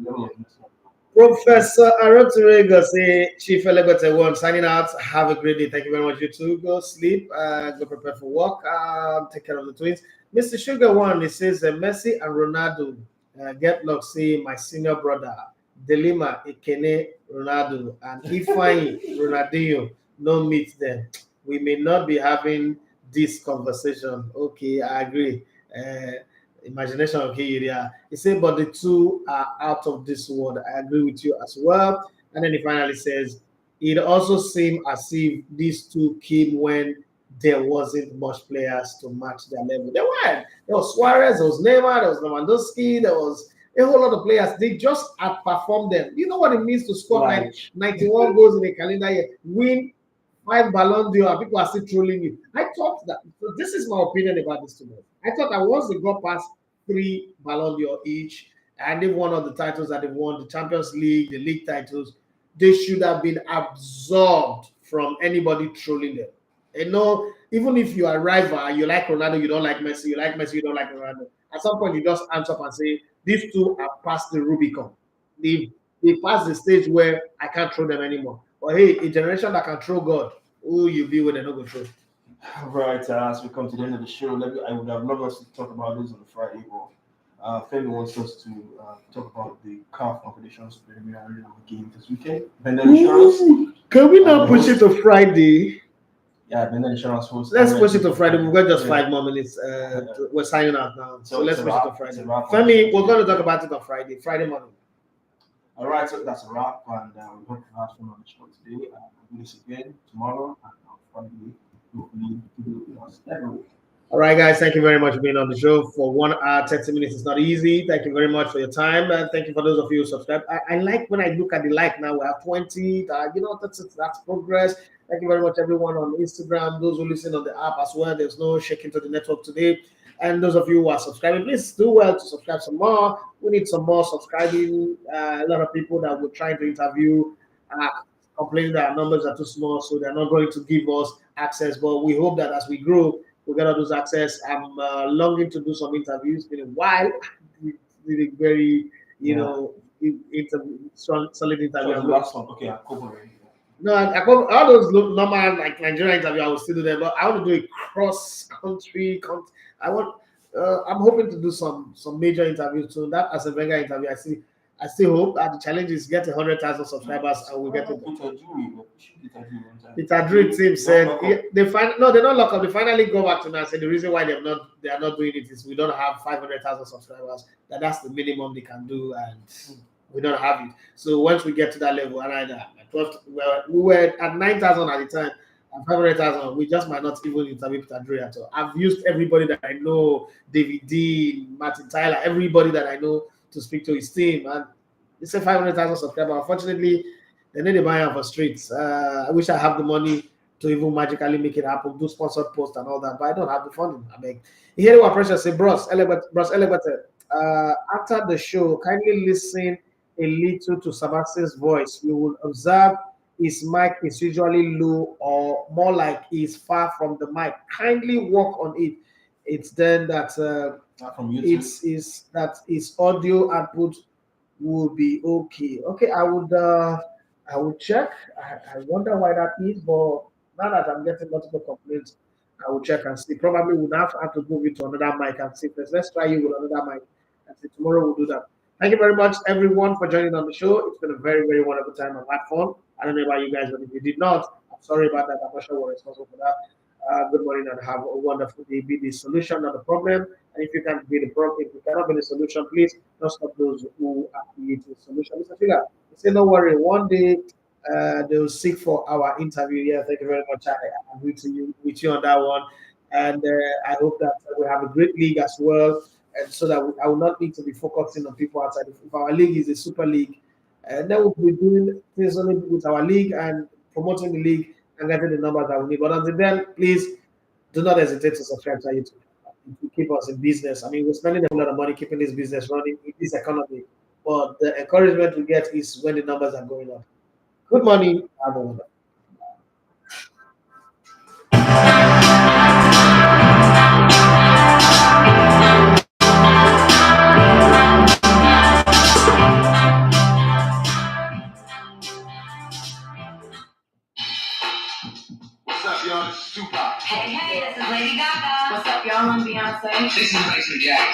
level of this one. Professor Aroturego say Chief Elegbete one signing out. Have a great day. Thank you very much. You too. Go sleep. Go prepare for work. Take care of the twins. Mr. Sugar One, he says Messi and Ronaldo get luck. See my senior brother Delima Ekene Ronaldo and Ifeanyi Ronaldinho no meet them. We may not be having this conversation. Okay, I agree. Imagination, okay, yeah. He said, but the two are out of this world. I agree with you as well. And then he finally says, it also seemed as if these two came when there wasn't much players to match their level. There weren't. There was Suarez, there was Neymar, there was Lewandowski, there was a whole lot of players. They just outperformed them. You know what it means to score 91 goals in a calendar year, win 5 Ballon d'Or, and people are still trolling you. I thought that, so this is my opinion about this today. I thought that once they got past 3 Ballon d'Or each, and they've won all the titles that they've won, the Champions League, the league titles, they should have been absorbed from anybody trolling them. Even if you are a rival, you like Ronaldo, you don't like Messi, you like Messi, you don't like Ronaldo. At some point, you just answer up and say, these two are past the Rubicon. They passed the stage where I can't throw them anymore. But hey, a generation that can throw God, who you be with and not go through. Right, as we come to the end of the show, I would have loved us to talk about this on the Friday, but Femi wants us to talk about the CAF Confederations preliminary game this weekend. Can we now push it to Friday? Yeah, Bender Insurance host. Let's push it to Friday. We've got just 5 more minutes. We're signing out now. So let's push it to Friday. Femi, we're going to talk about it on Friday morning. All right, so that's a wrap, and we hope you have fun on the show today. We'll do this again tomorrow and on Friday. All right, guys, thank you very much for being on the show for 1 hour, 30 minutes. It's not easy. Thank you very much for your time. And thank you for those of you who subscribe. I like when I look at the like now, we have 20. That's progress. Thank you very much, everyone on Instagram, those who listen on the app as well. There's no shaking to the network today. And those of you who are subscribing, please do well to subscribe some more. We need some more subscribing. A lot of people that we're trying to interview complaining that our numbers are too small, so they're not going to give us access. But we hope that as we grow, we're going to do access. I'm longing to do some interviews. It's been a while. We did a very, solid interview. The last one, okay, No, all those look normal, like Nigerian interview, I will still do them. But I want to do a cross-country. I'm hoping to do some major interviews soon. That as a Wenger interview, I still hope that the challenge is get 100,000 subscribers and we get it. Peter Drew team said they're not locked up. They finally go back to me and said the reason why they are not doing it is we don't have 500,000 subscribers. That's the minimum they can do, and we don't have it. So once we get to that level, and we were at 9,000 at the time. And 500,000, we just might not even interview Peter Drew at all. I've used everybody that I know, David Dean, Martin Tyler, everybody that I know to speak to his team, and they say 500,000 subscribers. Unfortunately, they need to buy on for streets. I wish I have the money to even magically make it happen, do sponsored posts and all that, but I don't have the funding. I mean, you hear what Precious say, Bros Elevator. After the show, kindly listen a little to Sebastian's voice. You will observe his mic is usually low or more like he's far from the mic. Kindly work on it. It's then that it's that his audio output will be okay. Okay, I would check. I wonder why that is, but now that I'm getting multiple complaints, I will check and see. Probably would have to move it to another mic and see. Let's try you with another mic and see. Tomorrow we'll do that. Thank you very much, everyone, for joining on the show. It's been a very, very wonderful time on that phone. I don't know about you guys, but if you did not, I'm sorry about that. I'm not sure we're responsible for that. Good morning and have a wonderful day. Be the solution, not the problem. And if you can't be the problem, if you cannot be the solution, please don't stop those who are creating the solution. Mr. Fila, say no worry. One day they will seek for our interview. Yeah, thank you very much. I agree with you on that one. And I hope that we have a great league as well. and so that I will not need to be focusing on people outside. If our league is a super league, and then we'll be doing things only with our league and promoting the league and getting the numbers that we need. But until then, please do not hesitate to subscribe to our YouTube. It will keep us in business. I mean, we're spending a whole lot of money keeping this business running in this economy, but the encouragement we get is when the numbers are going up. Good morning, everyone. What's up, y'all? This is Tupac. Hey, this is Lady Gaga. What's up, y'all? I'm Beyonce. This is Mason Jackson.